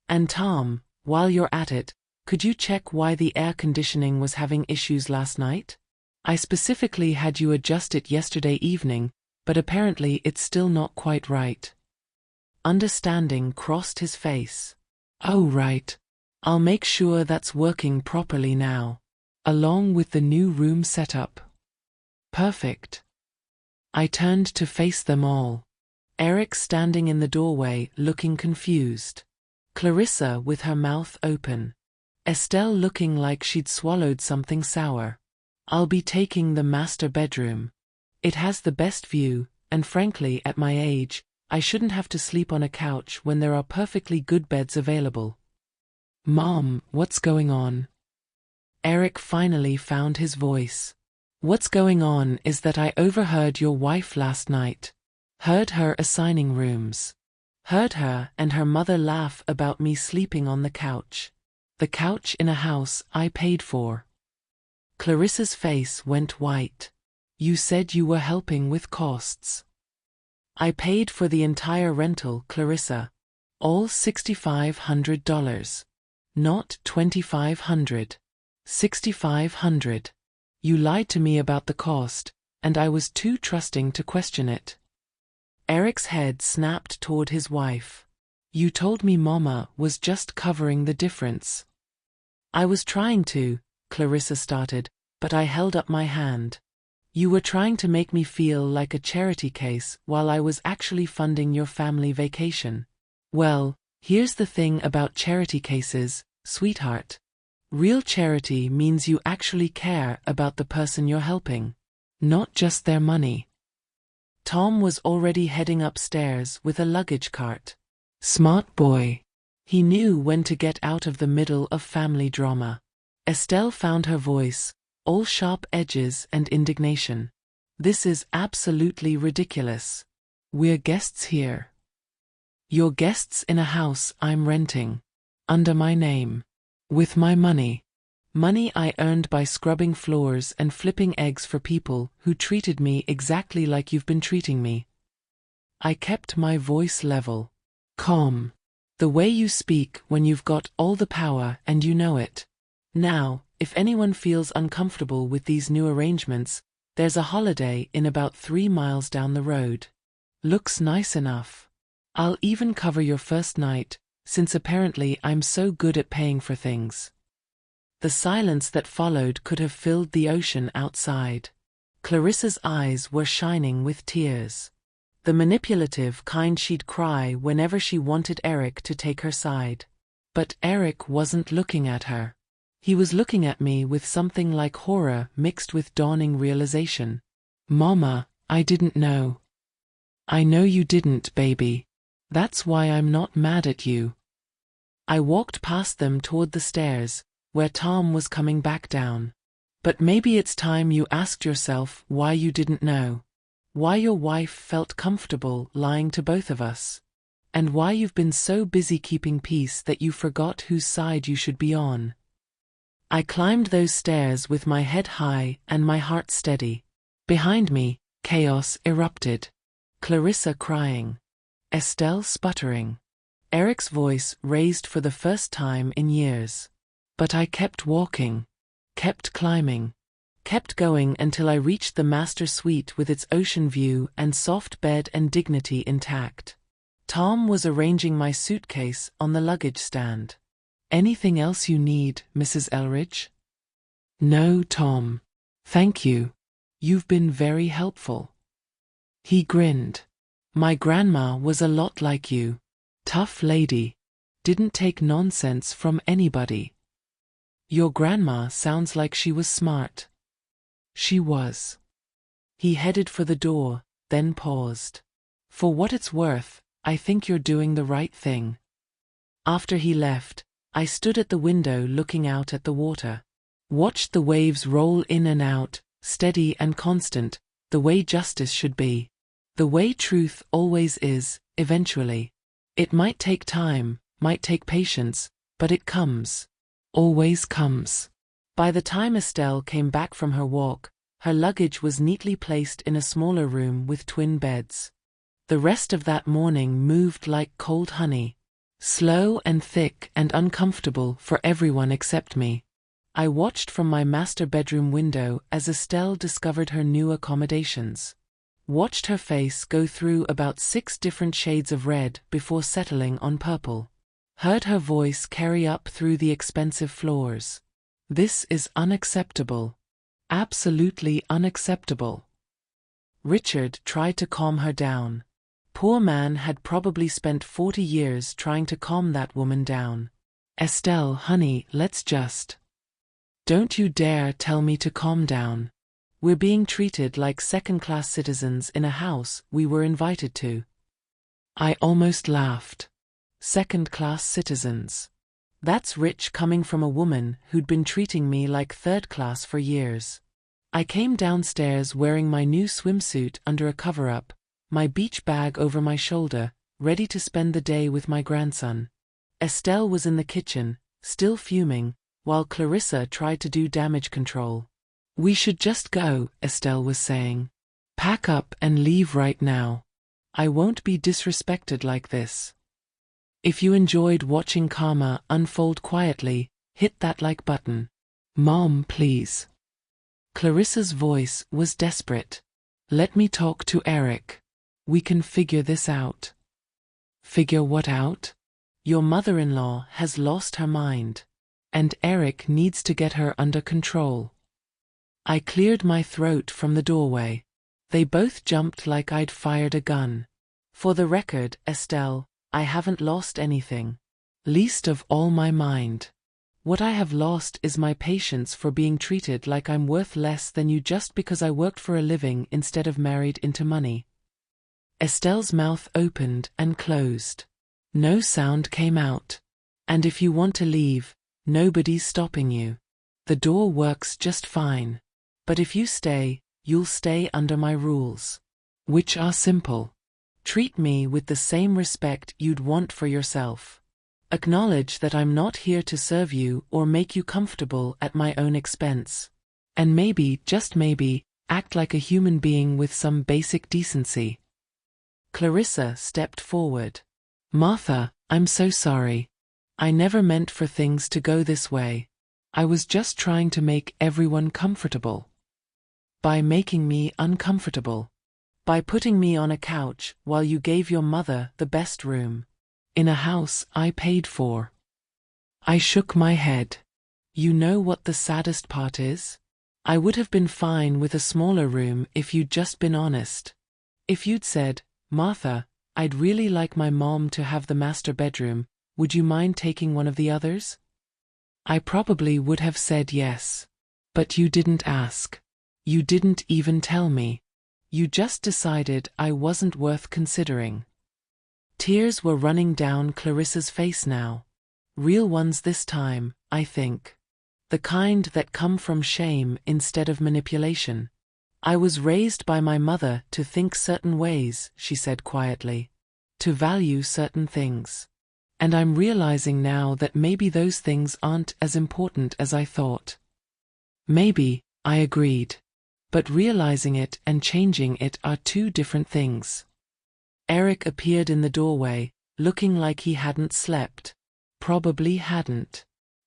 And Tom, while you're at it, could you check why the air conditioning was having issues last night? I specifically had you adjust it yesterday evening, but apparently it's still not quite right. Understanding crossed his face. Oh right. I'll make sure that's working properly now. Along with the new room setup. Perfect. I turned to face them all. Eric standing in the doorway looking confused. Clarissa with her mouth open. Estelle looking like she'd swallowed something sour. I'll be taking the master bedroom. It has the best view, and frankly, at my age, I shouldn't have to sleep on a couch when there are perfectly good beds available. Mom, what's going on? Eric finally found his voice. What's going on is that I overheard your wife last night. Heard her assigning rooms. Heard her and her mother laugh about me sleeping on the couch. The couch in a house I paid for. Clarissa's face went white. You said you were helping with costs. I paid for the entire rental, Clarissa. All $6,500. Not $2,500. $6,500. You lied to me about the cost, and I was too trusting to question it. Eric's head snapped toward his wife. You told me Mama was just covering the difference. I was trying to, Clarissa started, but I held up my hand. You were trying to make me feel like a charity case while I was actually funding your family vacation. Well, here's the thing about charity cases, sweetheart. Real charity means you actually care about the person you're helping, not just their money. Tom was already heading upstairs with a luggage cart. Smart boy. He knew when to get out of the middle of family drama. Estelle found her voice, all sharp edges and indignation. This is absolutely ridiculous. We're guests here. You're guests in a house I'm renting. Under my name. With my money. Money I earned by scrubbing floors and flipping eggs for people who treated me exactly like you've been treating me. I kept my voice level. Calm. The way you speak when you've got all the power and you know it. Now, if anyone feels uncomfortable with these new arrangements, there's a holiday in about 3 miles down the road. Looks nice enough. I'll even cover your first night, since apparently I'm so good at paying for things. The silence that followed could have filled the ocean outside. Clarissa's eyes were shining with tears. The manipulative kind she'd cry whenever she wanted Eric to take her side. But Eric wasn't looking at her. He was looking at me with something like horror mixed with dawning realization. Mama, I didn't know. I know you didn't, baby. That's why I'm not mad at you. I walked past them toward the stairs, where Tom was coming back down. But maybe it's time you asked yourself why you didn't know. Why your wife felt comfortable lying to both of us. And why you've been so busy keeping peace that you forgot whose side you should be on. I climbed those stairs with my head high and my heart steady. Behind me, chaos erupted. Clarissa crying. Estelle sputtering. Eric's voice raised for the first time in years. But I kept walking. Kept climbing. Kept going until I reached the master suite with its ocean view and soft bed and dignity intact. Tom was arranging my suitcase on the luggage stand. Anything else you need, Mrs. Elridge? No, Tom. Thank you. You've been very helpful. He grinned. My grandma was a lot like you. Tough lady. Didn't take nonsense from anybody. Your grandma sounds like she was smart. She was. He headed for the door, then paused. For what it's worth, I think you're doing the right thing. After he left, I stood at the window looking out at the water. Watched the waves roll in and out, steady and constant, the way justice should be. The way truth always is, eventually. It might take time, might take patience, but it comes. Always comes. By the time Estelle came back from her walk, her luggage was neatly placed in a smaller room with twin beds. The rest of that morning moved like cold honey. Slow and thick and uncomfortable for everyone except me. I watched from my master bedroom window as Estelle discovered her new accommodations. Watched her face go through about 6 different shades of red before settling on purple. Heard her voice carry up through the expensive floors. This is unacceptable. Absolutely unacceptable. Richard tried to calm her down. Poor man had probably spent 40 years trying to calm that woman down. Estelle, honey, let's just. Don't you dare tell me to calm down. We're being treated like second-class citizens in a house we were invited to. I almost laughed. Second-class citizens. That's rich coming from a woman who'd been treating me like third class for years. I came downstairs wearing my new swimsuit under a cover-up, my beach bag over my shoulder, ready to spend the day with my grandson. Estelle was in the kitchen, still fuming, while Clarissa tried to do damage control. We should just go, Estelle was saying. Pack up and leave right now. I won't be disrespected like this. If you enjoyed watching karma unfold quietly, hit that like button. Mom, please. Clarissa's voice was desperate. Let me talk to Eric. We can figure this out. Figure what out? Your mother-in-law has lost her mind. And Eric needs to get her under control. I cleared my throat from the doorway. They both jumped like I'd fired a gun. For the record, Estelle, I haven't lost anything. Least of all my mind. What I have lost is my patience for being treated like I'm worth less than you just because I worked for a living instead of married into money. Estelle's mouth opened and closed. No sound came out. And if you want to leave, nobody's stopping you. The door works just fine. But if you stay, you'll stay under my rules. Which are simple. Treat me with the same respect you'd want for yourself. Acknowledge that I'm not here to serve you or make you comfortable at my own expense. And maybe, just maybe, act like a human being with some basic decency. Clarissa stepped forward. Martha, I'm so sorry. I never meant for things to go this way. I was just trying to make everyone comfortable. By making me uncomfortable. By putting me on a couch while you gave your mother the best room. In a house I paid for. I shook my head. You know what the saddest part is? I would have been fine with a smaller room if you'd just been honest. If you'd said, Martha, I'd really like my mom to have the master bedroom, would you mind taking one of the others? I probably would have said yes. But you didn't ask. You didn't even tell me. You just decided I wasn't worth considering. Tears were running down Clarissa's face now. Real ones this time, I think. The kind that come from shame instead of manipulation. I was raised by my mother to think certain ways, she said quietly. To value certain things. And I'm realizing now that maybe those things aren't as important as I thought. Maybe, I agreed. But realizing it and changing it are two different things. Eric appeared in the doorway, looking like he hadn't slept. Probably hadn't.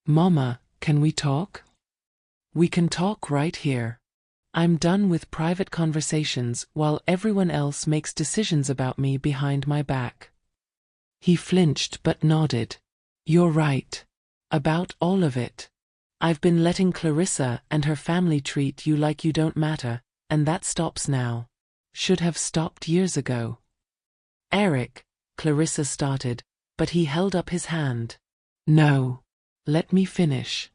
Mama, can we talk? We can talk right here. I'm done with private conversations while everyone else makes decisions about me behind my back. He flinched but nodded. You're right. About all of it. I've been letting Clarissa and her family treat you like you don't matter, and that stops now. Should have stopped years ago. Eric, Clarissa started, but he held up his hand. No. Let me finish.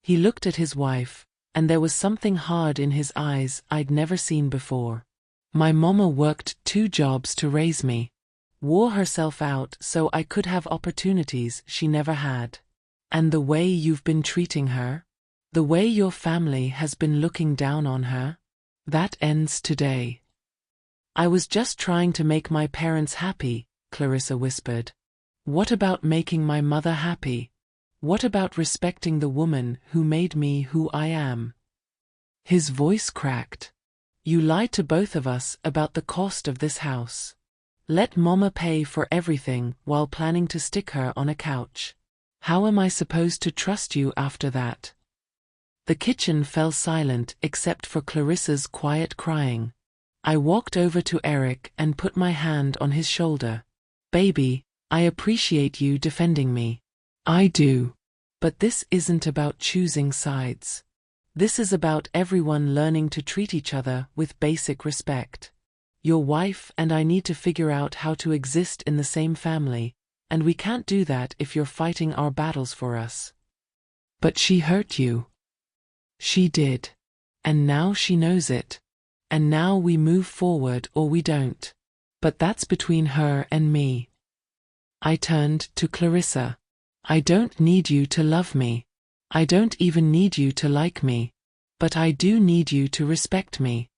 He looked at his wife, and there was something hard in his eyes I'd never seen before. My mama worked 2 jobs to raise me. Wore herself out so I could have opportunities she never had. And the way you've been treating her? The way your family has been looking down on her? That ends today. I was just trying to make my parents happy, Clarissa whispered. What about making my mother happy? What about respecting the woman who made me who I am? His voice cracked. You lied to both of us about the cost of this house. Let Mama pay for everything while planning to stick her on a couch. How am I supposed to trust you after that? The kitchen fell silent except for Clarissa's quiet crying. I walked over to Eric and put my hand on his shoulder. Baby, I appreciate you defending me. I do. But this isn't about choosing sides. This is about everyone learning to treat each other with basic respect. Your wife and I need to figure out how to exist in the same family, and we can't do that if you're fighting our battles for us. But she hurt you. She did. And now she knows it. And now we move forward or we don't. But that's between her and me. I turned to Clarissa. I don't need you to love me. I don't even need you to like me. But I do need you to respect me.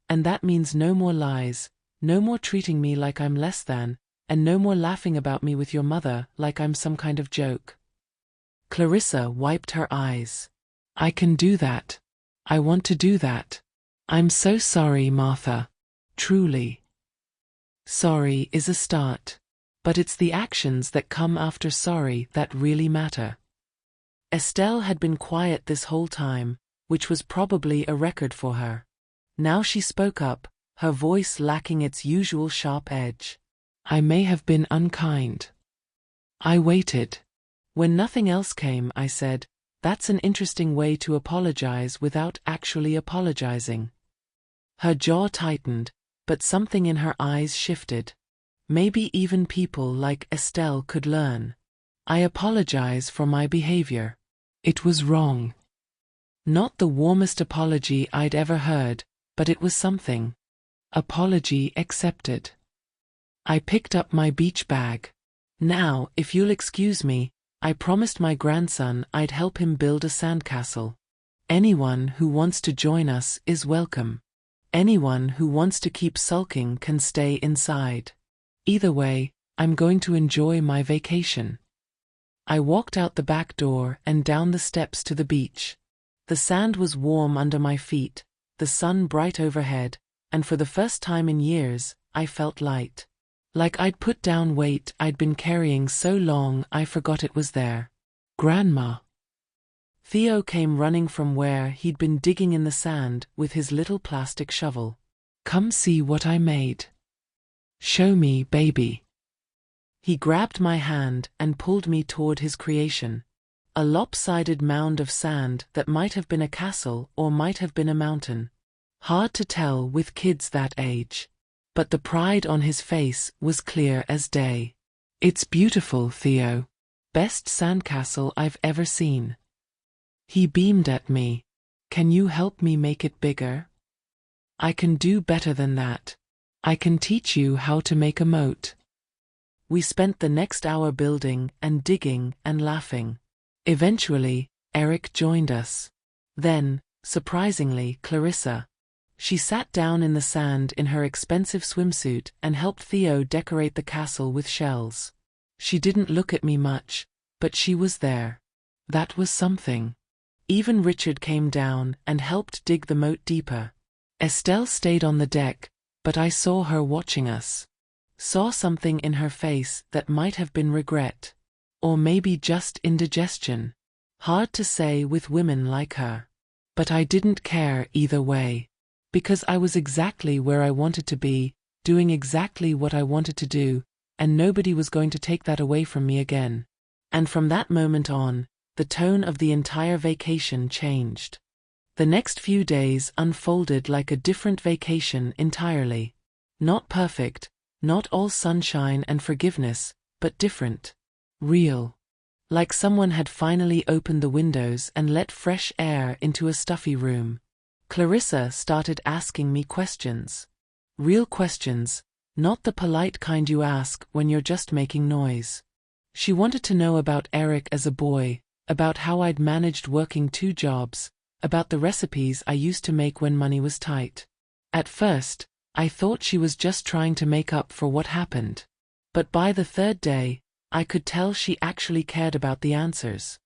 And that means no more lies, no more treating me like I'm less than, and no more laughing about me with your mother like I'm some kind of joke. Clarissa wiped her eyes. I can do that. I want to do that. I'm so sorry, Martha. Truly. Sorry is a start. But it's the actions that come after sorry that really matter. Estelle had been quiet this whole time, which was probably a record for her. Now she spoke up, her voice lacking its usual sharp edge. I may have been unkind. I waited. When nothing else came, I said, that's an interesting way to apologize without actually apologizing. Her jaw tightened, but something in her eyes shifted. Maybe even people like Estelle could learn. I apologize for my behavior. It was wrong. Not the warmest apology I'd ever heard, but it was something. Apology accepted. I picked up my beach bag. Now, if you'll excuse me, I promised my grandson I'd help him build a sandcastle. Anyone who wants to join us is welcome. Anyone who wants to keep sulking can stay inside. Either way, I'm going to enjoy my vacation. I walked out the back door and down the steps to the beach. The sand was warm under my feet, the sun bright overhead, and for the first time in years, I felt light. Like I'd put down weight I'd been carrying so long I forgot it was there. Grandma. Theo came running from where he'd been digging in the sand with his little plastic shovel. Come see what I made. Show me, baby. He grabbed my hand and pulled me toward his creation. A lopsided mound of sand that might have been a castle or might have been a mountain. Hard to tell with kids that age. But the pride on his face was clear as day. It's beautiful, Theo. Best sandcastle I've ever seen. He beamed at me. Can you help me make it bigger? I can do better than that. I can teach you how to make a moat. We spent the next hour building and digging and laughing. Eventually, Eric joined us. Then, surprisingly, Clarissa. She sat down in the sand in her expensive swimsuit and helped Theo decorate the castle with shells. She didn't look at me much, but she was there. That was something. Even Richard came down and helped dig the moat deeper. Estelle stayed on the deck, but I saw her watching us. Saw something in her face that might have been regret. Or maybe just indigestion. Hard to say with women like her. But I didn't care either way. Because I was exactly where I wanted to be, doing exactly what I wanted to do, and nobody was going to take that away from me again. And from that moment on, the tone of the entire vacation changed. The next few days unfolded like a different vacation entirely. Not perfect, not all sunshine and forgiveness, but different. Real. Like someone had finally opened the windows and let fresh air into a stuffy room. Clarissa started asking me questions. Real questions, not the polite kind you ask when you're just making noise. She wanted to know about Eric as a boy, about how I'd managed working 2 jobs, about the recipes I used to make when money was tight. At first, I thought she was just trying to make up for what happened. But by the 3rd day, I could tell she actually cared about the answers.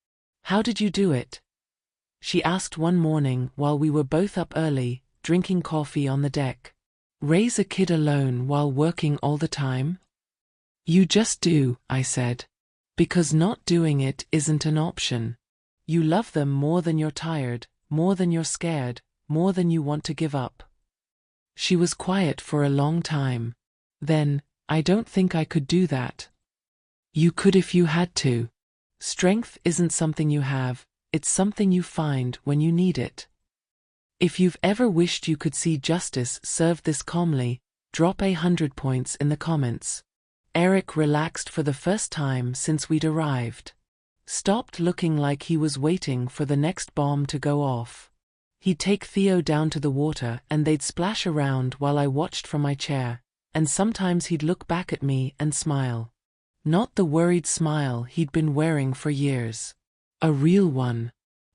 How did you do it? She asked one morning while we were both up early, drinking coffee on the deck. Raise a kid alone while working all the time? You just do, I said. Because not doing it isn't an option. You love them more than you're tired, more than you're scared, more than you want to give up. She was quiet for a long time. Then, I don't think I could do that. You could if you had to. Strength isn't something you have, it's something you find when you need it. If you've ever wished you could see justice served this calmly, drop 100 points in the comments. Eric relaxed for the first time since we'd arrived. Stopped looking like he was waiting for the next bomb to go off. He'd take Theo down to the water and they'd splash around while I watched from my chair, and sometimes he'd look back at me and smile. Not the worried smile he'd been wearing for years. A real one.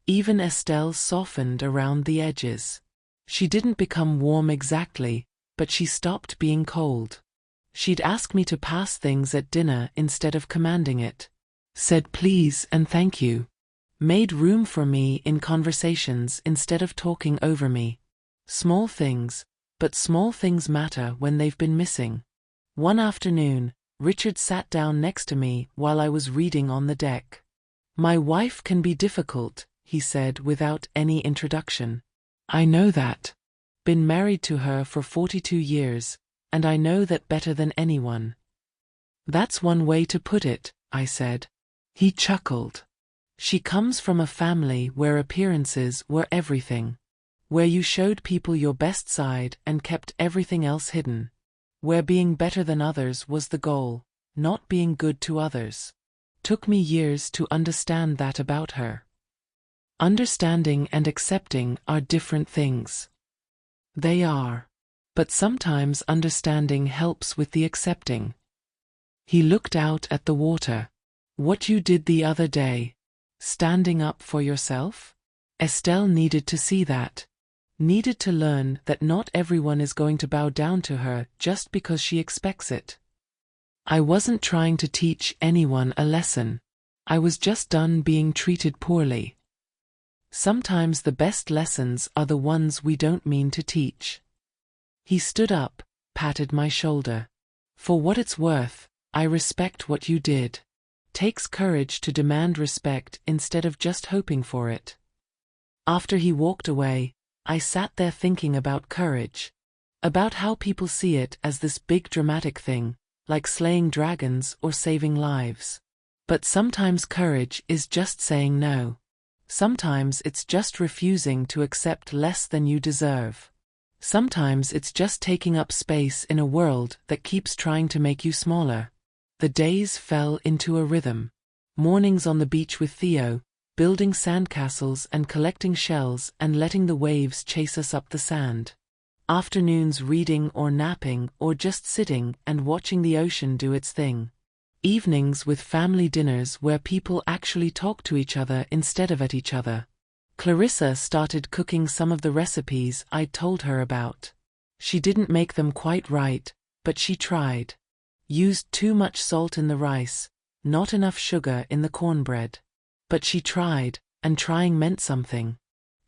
Even Estelle softened around the edges. She didn't become warm exactly, but she stopped being cold. She'd ask me to pass things at dinner instead of commanding it. Said please and thank you. Made room for me in conversations instead of talking over me. Small things, but small things matter when they've been missing. One afternoon, Richard sat down next to me while I was reading on the deck. My wife can be difficult, he said without any introduction. I know that. Been married to her for 42 years, and I know that better than anyone. That's one way to put it, I said. He chuckled. She comes from a family where appearances were everything. Where you showed people your best side and kept everything else hidden. Where being better than others was the goal, not being good to others. Took me years to understand that about her. Understanding and accepting are different things. They are. But sometimes understanding helps with the accepting. He looked out at the water. What you did the other day. Standing up for yourself? Estelle needed to see that. Needed to learn that not everyone is going to bow down to her just because she expects it. I wasn't trying to teach anyone a lesson. I was just done being treated poorly. Sometimes the best lessons are the ones we don't mean to teach. He stood up, patted my shoulder. For what it's worth, I respect what you did. Takes courage to demand respect instead of just hoping for it. After he walked away, I sat there thinking about courage. About how people see it as this big dramatic thing, like slaying dragons or saving lives. But sometimes courage is just saying no. Sometimes it's just refusing to accept less than you deserve. Sometimes it's just taking up space in a world that keeps trying to make you smaller. The days fell into a rhythm. Mornings on the beach with Theo, building sandcastles and collecting shells and letting the waves chase us up the sand. Afternoons reading or napping or just sitting and watching the ocean do its thing. Evenings with family dinners where people actually talk to each other instead of at each other. Clarissa started cooking some of the recipes I'd told her about. She didn't make them quite right, but she tried. Used too much salt in the rice, not enough sugar in the cornbread. But she tried, and trying meant something.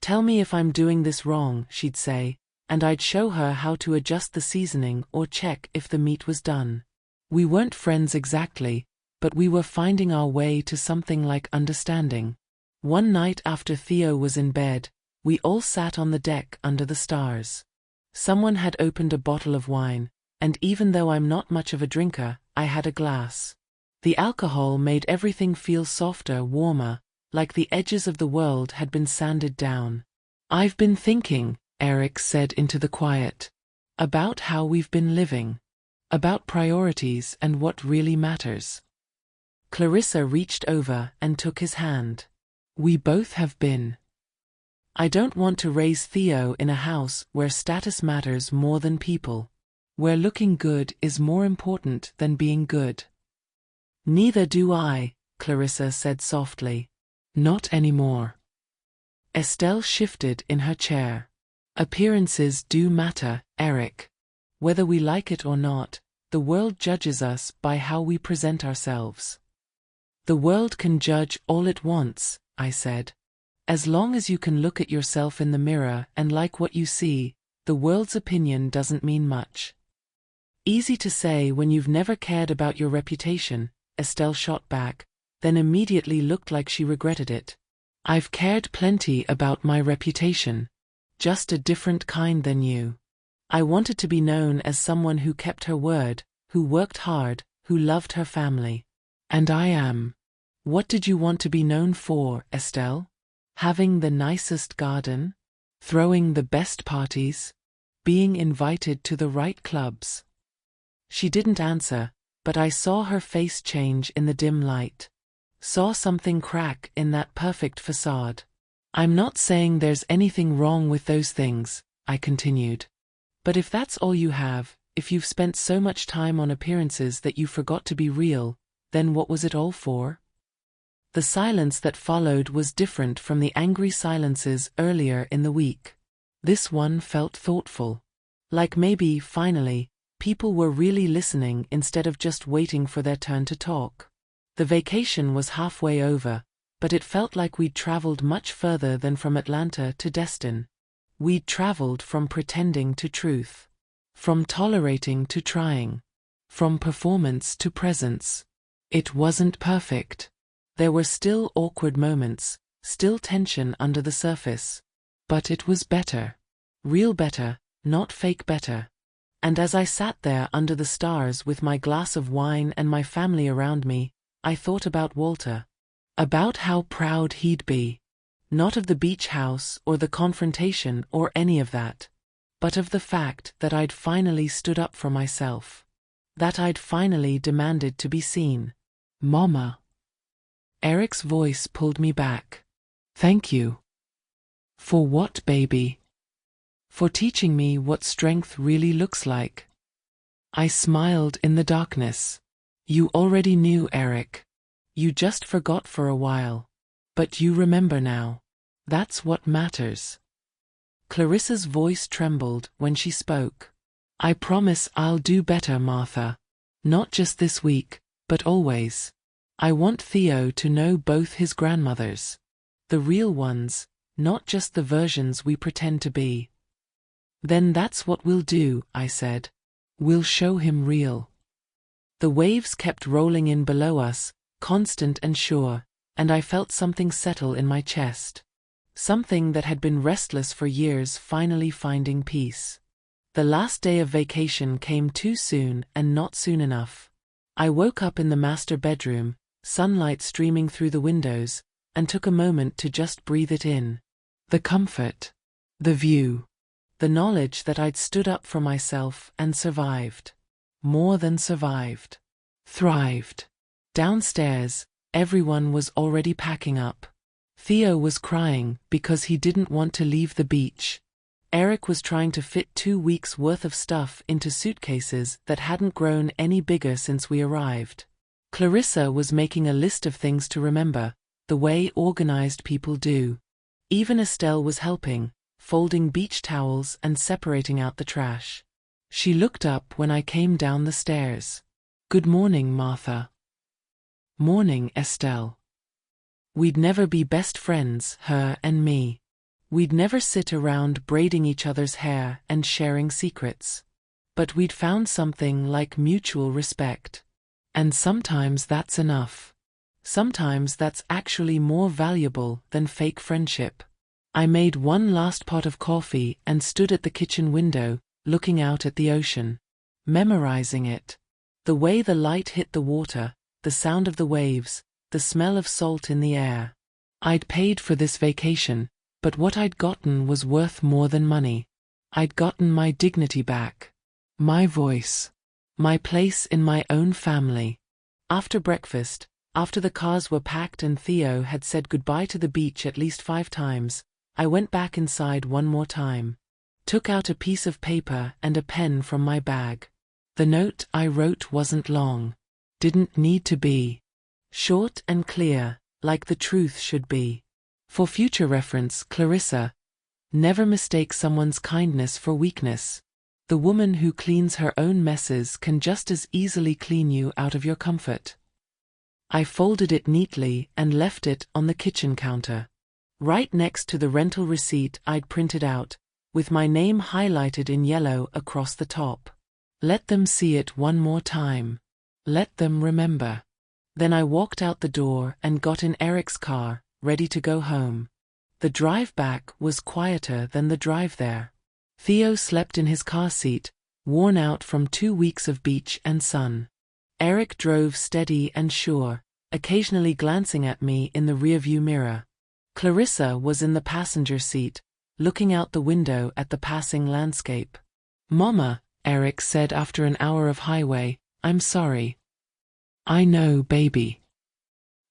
Tell me if I'm doing this wrong, she'd say, and I'd show her how to adjust the seasoning or check if the meat was done. We weren't friends exactly, but we were finding our way to something like understanding. One night after Theo was in bed, we all sat on the deck under the stars. Someone had opened a bottle of wine, and even though I'm not much of a drinker, I had a glass. The alcohol made everything feel softer, warmer, like the edges of the world had been sanded down. I've been thinking, Eric said into the quiet, about how we've been living. About priorities and what really matters. Clarissa reached over and took his hand. We both have been. I don't want to raise Theo in a house where status matters more than people. Where looking good is more important than being good. Neither do I, Clarissa said softly. Not anymore. Estelle shifted in her chair. Appearances do matter, Eric. Whether we like it or not, the world judges us by how we present ourselves. The world can judge all it wants, I said. As long as you can look at yourself in the mirror and like what you see, the world's opinion doesn't mean much. Easy to say when you've never cared about your reputation, Estelle shot back, then immediately looked like she regretted it. I've cared plenty about my reputation. Just a different kind than you. I wanted to be known as someone who kept her word, who worked hard, who loved her family. And I am. What did you want to be known for, Estelle? Having the nicest garden? Throwing the best parties? Being invited to the right clubs? She didn't answer, but I saw her face change in the dim light. Saw something crack in that perfect facade. I'm not saying there's anything wrong with those things, I continued. But if that's all you have, if you've spent so much time on appearances that you forgot to be real, then what was it all for? The silence that followed was different from the angry silences earlier in the week. This one felt thoughtful. Like maybe, finally, people were really listening instead of just waiting for their turn to talk. The vacation was halfway over, but it felt like we'd traveled much further than from Atlanta to Destin. We'd traveled from pretending to truth. From tolerating to trying. From performance to presence. It wasn't perfect. There were still awkward moments, still tension under the surface. But it was better. Real better, not fake better. And as I sat there under the stars with my glass of wine and my family around me, I thought about Walter. About how proud he'd be. Not of the beach house or the confrontation or any of that. But of the fact that I'd finally stood up for myself. That I'd finally demanded to be seen. Mama. Eric's voice pulled me back. Thank you. For what, baby? for teaching me what strength really looks like. I smiled in the darkness. You already knew, Eric. You just forgot for a while. But you remember now. That's what matters. Clarissa's voice trembled when she spoke. I promise I'll do better, Martha. Not just this week, but always. I want Theo to know both his grandmothers. The real ones, not just the versions we pretend to be. Then that's what we'll do, I said. We'll show him real. The waves kept rolling in below us, constant and sure, and I felt something settle in my chest. Something that had been restless for years finally finding peace. The last day of vacation came too soon and not soon enough. I woke up in the master bedroom, sunlight streaming through the windows, and took a moment to just breathe it in. The comfort. The view. The knowledge that I'd stood up for myself and survived. More than survived. Thrived. Downstairs, everyone was already packing up. Theo was crying because he didn't want to leave the beach. Eric was trying to fit 2 weeks' worth of stuff into suitcases that hadn't grown any bigger since we arrived. Clarissa was making a list of things to remember, the way organized people do. Even Estelle was helping, folding beach towels and separating out the trash. She looked up when I came down the stairs. Good morning, Martha. Morning, Estelle. We'd never be best friends, her and me. We'd never sit around braiding each other's hair and sharing secrets. But we'd found something like mutual respect. And sometimes that's enough. Sometimes that's actually more valuable than fake friendship. I made one last pot of coffee and stood at the kitchen window, looking out at the ocean. Memorizing it. The way the light hit the water, the sound of the waves, the smell of salt in the air. I'd paid for this vacation, but what I'd gotten was worth more than money. I'd gotten my dignity back. My voice. My place in my own family. After breakfast, after the cars were packed and Theo had said goodbye to the beach at least 5 times, I went back inside one more time. Took out a piece of paper and a pen from my bag. The note I wrote wasn't long. Didn't need to be. Short and clear, like the truth should be. For future reference, Clarissa. Never mistake someone's kindness for weakness. The woman who cleans her own messes can just as easily clean you out of your comfort. I folded it neatly and left it on the kitchen counter. Right next to the rental receipt I'd printed out, with my name highlighted in yellow across the top. Let them see it one more time. Let them remember. Then I walked out the door and got in Eric's car, ready to go home. The drive back was quieter than the drive there. Theo slept in his car seat, worn out from 2 weeks of beach and sun. Eric drove steady and sure, occasionally glancing at me in the rearview mirror. Clarissa was in the passenger seat, looking out the window at the passing landscape. Mama, Eric said after an hour of highway, I'm sorry. I know, baby.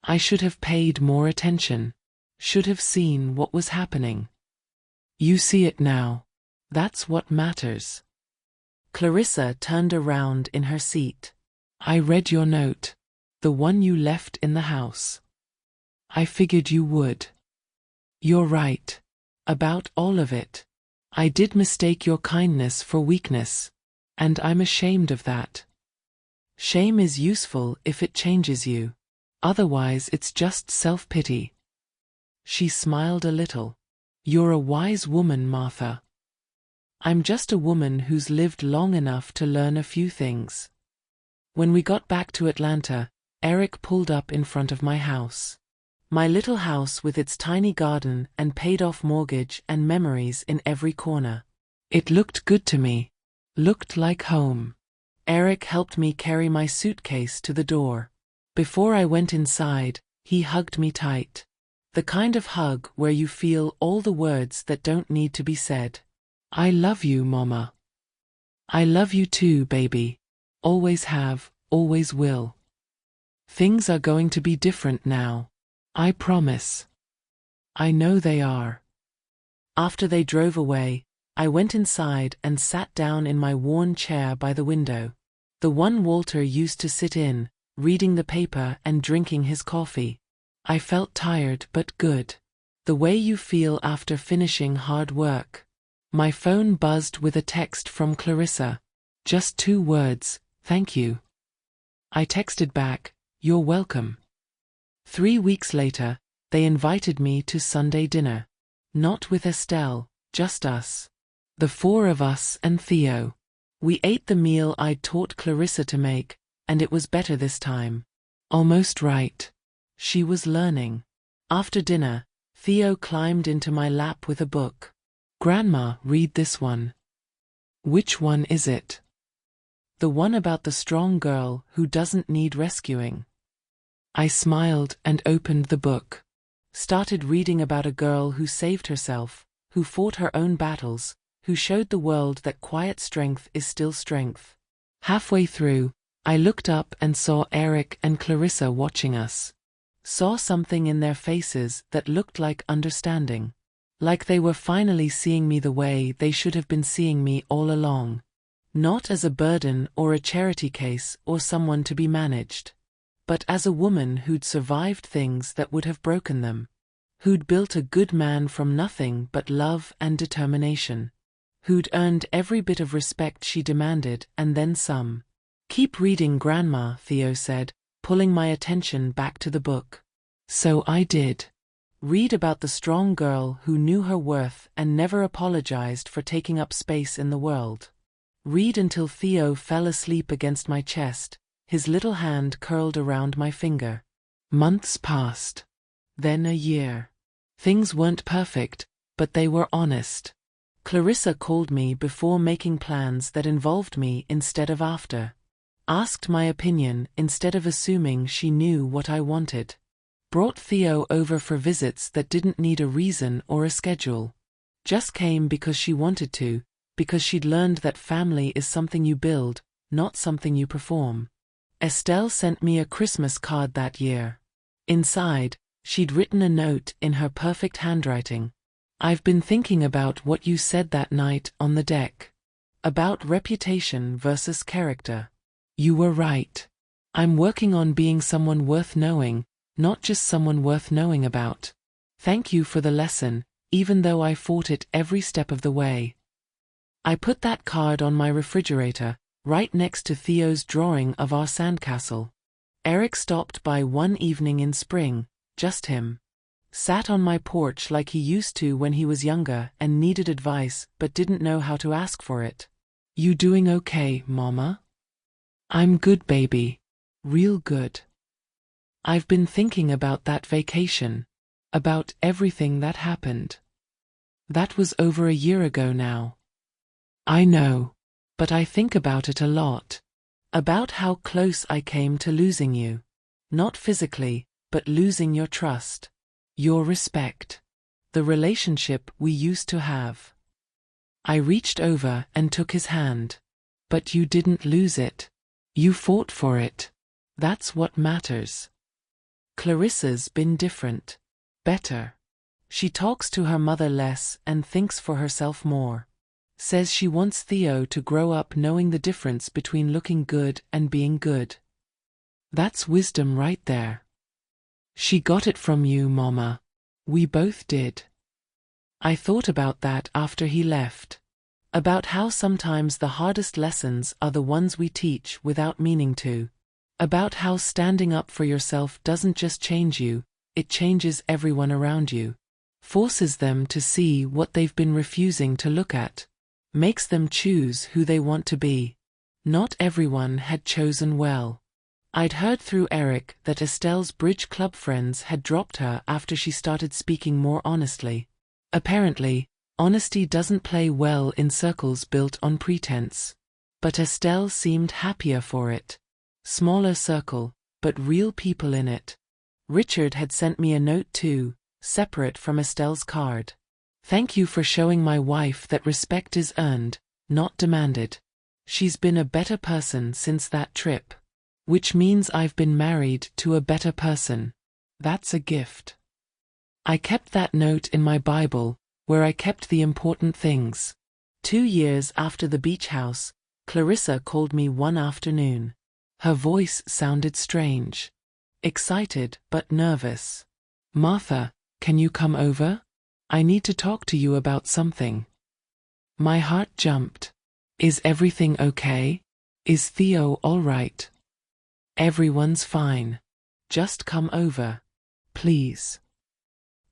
I should have paid more attention. Should have seen what was happening. You see it now. That's what matters. Clarissa turned around in her seat. I read your note. The one you left in the house. I figured you would. You're right. About all of it. I did mistake your kindness for weakness. And I'm ashamed of that. Shame is useful if it changes you. Otherwise it's just self-pity. She smiled a little. You're a wise woman, Martha. I'm just a woman who's lived long enough to learn a few things. When we got back to Atlanta, Eric pulled up in front of my house. My little house with its tiny garden and paid-off mortgage and memories in every corner. It looked good to me. Looked like home. Eric helped me carry my suitcase to the door. Before I went inside, he hugged me tight. The kind of hug where you feel all the words that don't need to be said. I love you, Mama. I love you too, baby. Always have, always will. Things are going to be different now. I promise. I know they are. After they drove away, I went inside and sat down in my worn chair by the window. The one Walter used to sit in, reading the paper and drinking his coffee. I felt tired but good. The way you feel after finishing hard work. My phone buzzed with a text from Clarissa. Just 2 words, thank you. I texted back, you're welcome. 3 weeks later, they invited me to Sunday dinner. Not with Estelle, just us. The 4 of us and Theo. We ate the meal I'd taught Clarissa to make, and it was better this time. Almost right. She was learning. After dinner, Theo climbed into my lap with a book. Grandma, read this one. Which one is it? The one about the strong girl who doesn't need rescuing. I smiled and opened the book. Started reading about a girl who saved herself, who fought her own battles, who showed the world that quiet strength is still strength. Halfway through, I looked up and saw Eric and Clarissa watching us. Saw something in their faces that looked like understanding. Like they were finally seeing me the way they should have been seeing me all along. Not as a burden or a charity case or someone to be managed. But as a woman who'd survived things that would have broken them. Who'd built a good man from nothing but love and determination. Who'd earned every bit of respect she demanded and then some. Keep reading, Grandma, Theo said, pulling my attention back to the book. So I did. Read about the strong girl who knew her worth and never apologized for taking up space in the world. Read until Theo fell asleep against my chest, his little hand curled around my finger. Months passed. Then a year. Things weren't perfect, but they were honest. Clarissa called me before making plans that involved me instead of after. Asked my opinion instead of assuming she knew what I wanted. Brought Theo over for visits that didn't need a reason or a schedule. Just came because she wanted to, because she'd learned that family is something you build, not something you perform. Estelle sent me a Christmas card that year. Inside, she'd written a note in her perfect handwriting. I've been thinking about what you said that night on the deck. About reputation versus character. You were right. I'm working on being someone worth knowing, not just someone worth knowing about. Thank you for the lesson, even though I fought it every step of the way. I put that card on my refrigerator, right next to Theo's drawing of our sandcastle. Eric stopped by one evening in spring, just him. Sat on my porch like he used to when he was younger and needed advice but didn't know how to ask for it. You doing okay, Mama? I'm good, baby. Real good. I've been thinking about that vacation. About everything that happened. That was over a year ago now. I know. But I think about it a lot. About how close I came to losing you. Not physically, but losing your trust. Your respect. The relationship we used to have. I reached over and took his hand. But you didn't lose it. You fought for it. That's what matters. Clarissa's been different. Better. She talks to her mother less and thinks for herself more. Says she wants Theo to grow up knowing the difference between looking good and being good. That's wisdom right there. She got it from you, Mama. We both did. I thought about that after he left. About how sometimes the hardest lessons are the ones we teach without meaning to. About how standing up for yourself doesn't just change you, it changes everyone around you. Forces them to see what they've been refusing to look at. Makes them choose who they want to be. Not everyone had chosen well. I'd heard through Eric that Estelle's bridge club friends had dropped her after she started speaking more honestly. Apparently, honesty doesn't play well in circles built on pretense. But Estelle seemed happier for it. Smaller circle, but real people in it. Richard had sent me a note too, separate from Estelle's card. Thank you for showing my wife that respect is earned, not demanded. She's been a better person since that trip. Which means I've been married to a better person. That's a gift. I kept that note in my Bible, where I kept the important things. 2 years after the beach house, Clarissa called me one afternoon. Her voice sounded strange. Excited but nervous. "Martha, can you come over? I need to talk to you about something." My heart jumped. Is everything okay? Is Theo all right? "Everyone's fine. Just come over. Please."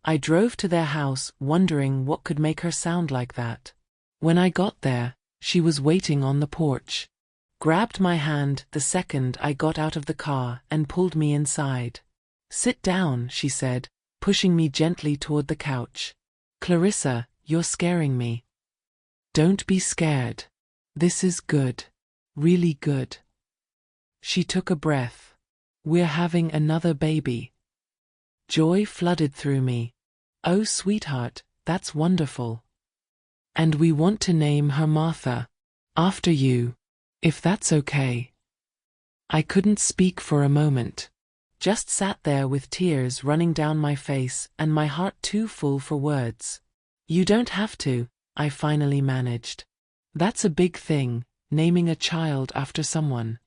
I drove to their house, wondering what could make her sound like that. When I got there, she was waiting on the porch. Grabbed my hand the second I got out of the car and pulled me inside. "Sit down," she said, pushing me gently toward the couch. "Clarissa, you're scaring me." "Don't be scared. This is good. Really good." She took a breath. "We're having another baby." Joy flooded through me. "Oh, sweetheart, that's wonderful. And we want to name her Martha. After you. If that's okay." I couldn't speak for a moment. Just sat there with tears running down my face and my heart too full for words. "You don't have to," I finally managed. "That's a big thing, naming a child after someone."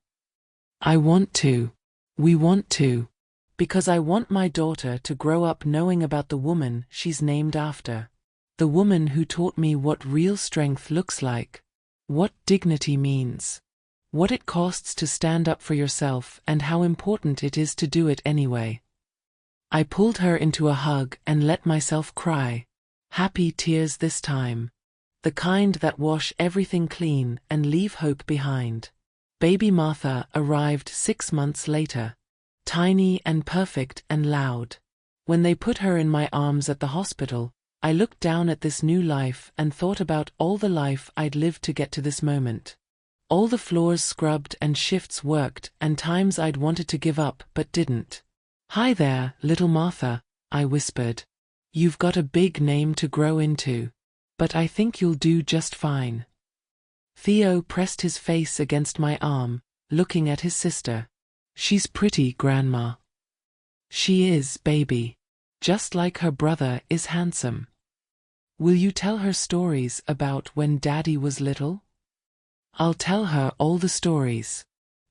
"I want to. We want to. Because I want my daughter to grow up knowing about the woman she's named after. The woman who taught me what real strength looks like. What dignity means. What it costs to stand up for yourself and how important it is to do it anyway." I pulled her into a hug and let myself cry. Happy tears this time. The kind that wash everything clean and leave hope behind. Baby Martha arrived 6 months later. Tiny and perfect and loud. When they put her in my arms at the hospital, I looked down at this new life and thought about all the life I'd lived to get to this moment. All the floors scrubbed and shifts worked and times I'd wanted to give up but didn't. "Hi there, little Martha," I whispered. "You've got a big name to grow into. But I think you'll do just fine." Theo pressed his face against my arm, looking at his sister. "She's pretty, Grandma." "She is, baby. Just like her brother is handsome." "Will you tell her stories about when Daddy was little?" "I'll tell her all the stories.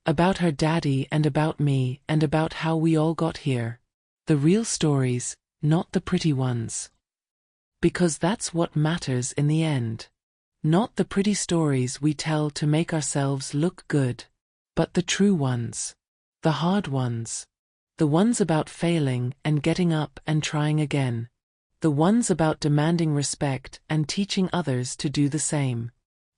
About her daddy and about me and about how we all got here. The real stories, not the pretty ones. Because that's what matters in the end. Not the pretty stories we tell to make ourselves look good, but the true ones. The hard ones. The ones about failing and getting up and trying again. The ones about demanding respect and teaching others to do the same.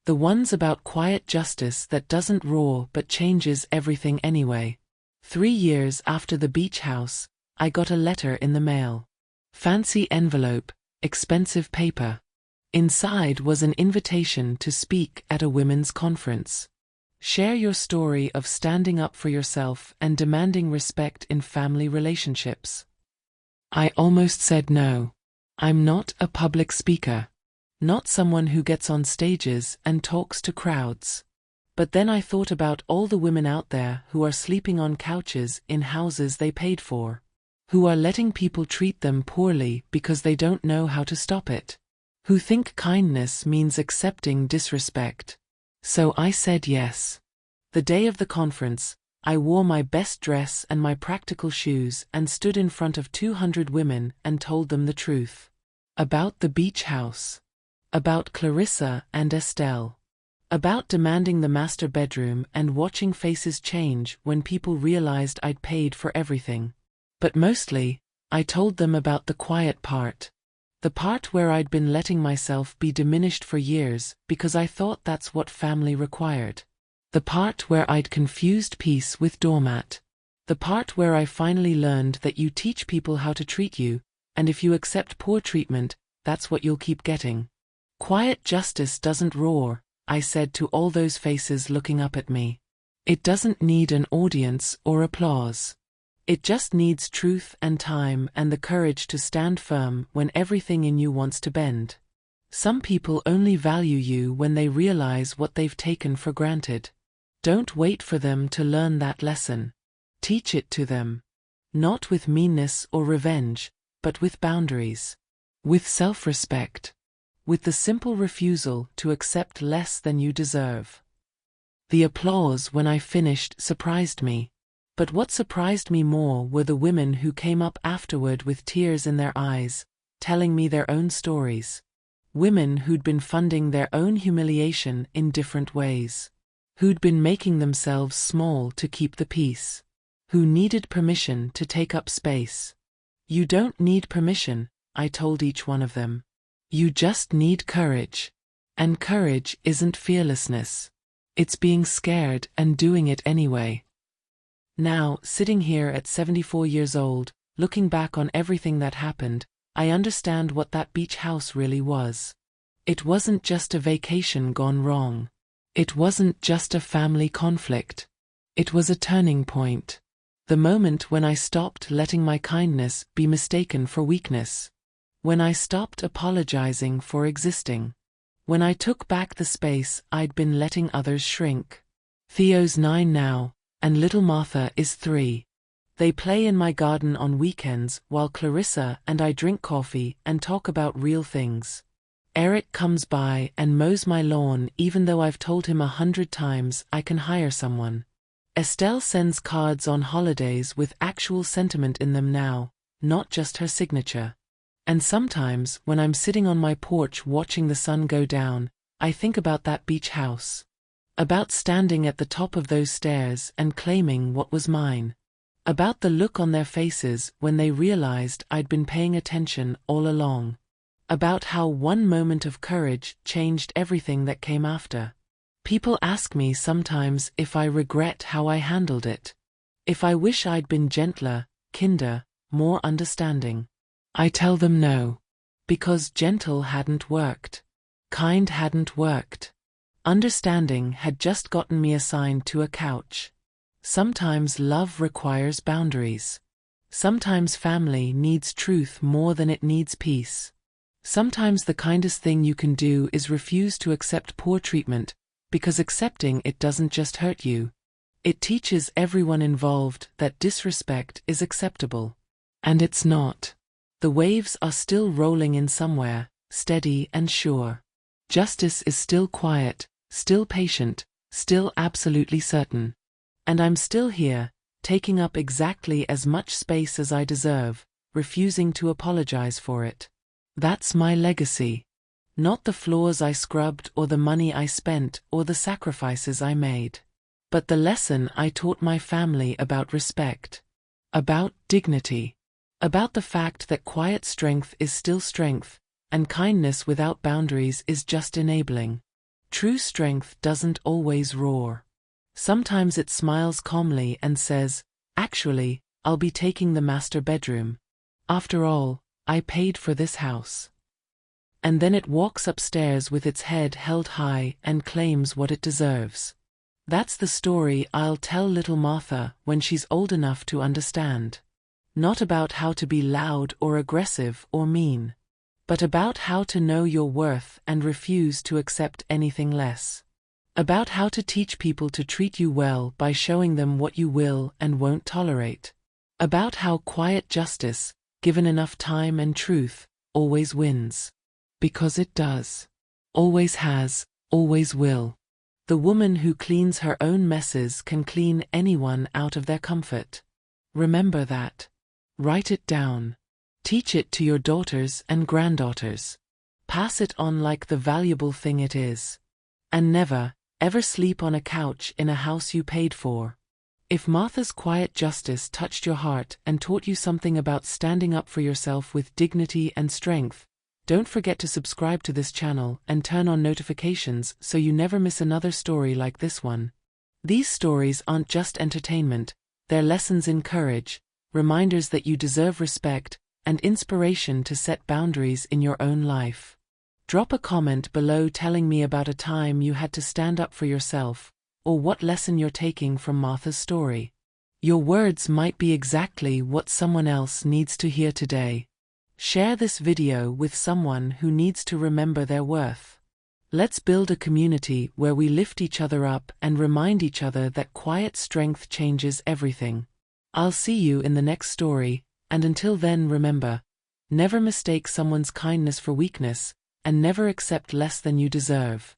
The ones about quiet justice that doesn't roar but changes everything anyway." 3 years after the beach house, I got a letter in the mail. Fancy envelope, expensive paper. Inside was an invitation to speak at a women's conference. Share your story of standing up for yourself and demanding respect in family relationships. I almost said no. I'm not a public speaker. Not someone who gets on stages and talks to crowds. But then I thought about all the women out there who are sleeping on couches in houses they paid for. Who are letting people treat them poorly because they don't know how to stop it. Who think kindness means accepting disrespect. So I said yes. The day of the conference, I wore my best dress and my practical shoes and stood in front of 200 women and told them the truth. About the beach house. About Clarissa and Estelle. About demanding the master bedroom and watching faces change when people realized I'd paid for everything. But mostly, I told them about the quiet part. The part where I'd been letting myself be diminished for years because I thought that's what family required. The part where I'd confused peace with doormat. The part where I finally learned that you teach people how to treat you, and if you accept poor treatment, that's what you'll keep getting. Quiet justice doesn't roar, I said to all those faces looking up at me. It doesn't need an audience or applause. It just needs truth and time and the courage to stand firm when everything in you wants to bend. Some people only value you when they realize what they've taken for granted. Don't wait for them to learn that lesson. Teach it to them. Not with meanness or revenge, but with boundaries. With self-respect. with the simple refusal to accept less than you deserve. The applause when I finished surprised me. But what surprised me more were the women who came up afterward with tears in their eyes, telling me their own stories. Women who'd been funding their own humiliation in different ways. Who'd been making themselves small to keep the peace. Who needed permission to take up space. You don't need permission, I told each one of them. You just need courage. And courage isn't fearlessness. It's being scared and doing it anyway. Now, sitting here at 74 years old, looking back on everything that happened, I understand what that beach house really was. It wasn't just a vacation gone wrong. It wasn't just a family conflict. It was a turning point. The moment when I stopped letting my kindness be mistaken for weakness. When I stopped apologizing for existing. When I took back the space I'd been letting others shrink. Theo's 9 now, and little Martha is 3. They play in my garden on weekends while Clarissa and I drink coffee and talk about real things. Eric comes by and mows my lawn even though I've told him 100 times I can hire someone. Estelle sends cards on holidays with actual sentiment in them now, not just her signature. And sometimes, when I'm sitting on my porch watching the sun go down, I think about that beach house. About standing at the top of those stairs and claiming what was mine. About the look on their faces when they realized I'd been paying attention all along. About how one moment of courage changed everything that came after. People ask me sometimes if I regret how I handled it. If I wish I'd been gentler, kinder, more understanding. I tell them no. Because gentle hadn't worked. Kind hadn't worked. Understanding had just gotten me assigned to a couch. Sometimes love requires boundaries. Sometimes family needs truth more than it needs peace. Sometimes the kindest thing you can do is refuse to accept poor treatment, because accepting it doesn't just hurt you. It teaches everyone involved that disrespect is acceptable. And it's not. The waves are still rolling in somewhere, steady and sure. Justice is still quiet, still patient, still absolutely certain. And I'm still here, taking up exactly as much space as I deserve, refusing to apologize for it. That's my legacy. Not the floors I scrubbed or the money I spent or the sacrifices I made. But the lesson I taught my family about respect. About dignity. About the fact that quiet strength is still strength, and kindness without boundaries is just enabling. True strength doesn't always roar. Sometimes it smiles calmly and says, "Actually, I'll be taking the master bedroom. After all, I paid for this house." And then it walks upstairs with its head held high and claims what it deserves. That's the story I'll tell little Martha when she's old enough to understand. Not about how to be loud or aggressive or mean, but about how to know your worth and refuse to accept anything less. About how to teach people to treat you well by showing them what you will and won't tolerate. About how quiet justice, given enough time and truth, always wins. Because it does. Always has, always will. The woman who cleans her own messes can clean anyone out of their comfort. Remember that. Write it down. Teach it to your daughters and granddaughters. Pass it on like the valuable thing it is. And never, ever sleep on a couch in a house you paid for. If Martha's quiet justice touched your heart and taught you something about standing up for yourself with dignity and strength, don't forget to subscribe to this channel and turn on notifications so you never miss another story like this one. These stories aren't just entertainment, they're lessons in courage, reminders that you deserve respect, and inspiration to set boundaries in your own life. Drop a comment below telling me about a time you had to stand up for yourself, or what lesson you're taking from Martha's story. Your words might be exactly what someone else needs to hear today. Share this video with someone who needs to remember their worth. Let's build a community where we lift each other up and remind each other that quiet strength changes everything. I'll see you in the next story, and until then remember, never mistake someone's kindness for weakness, and never accept less than you deserve.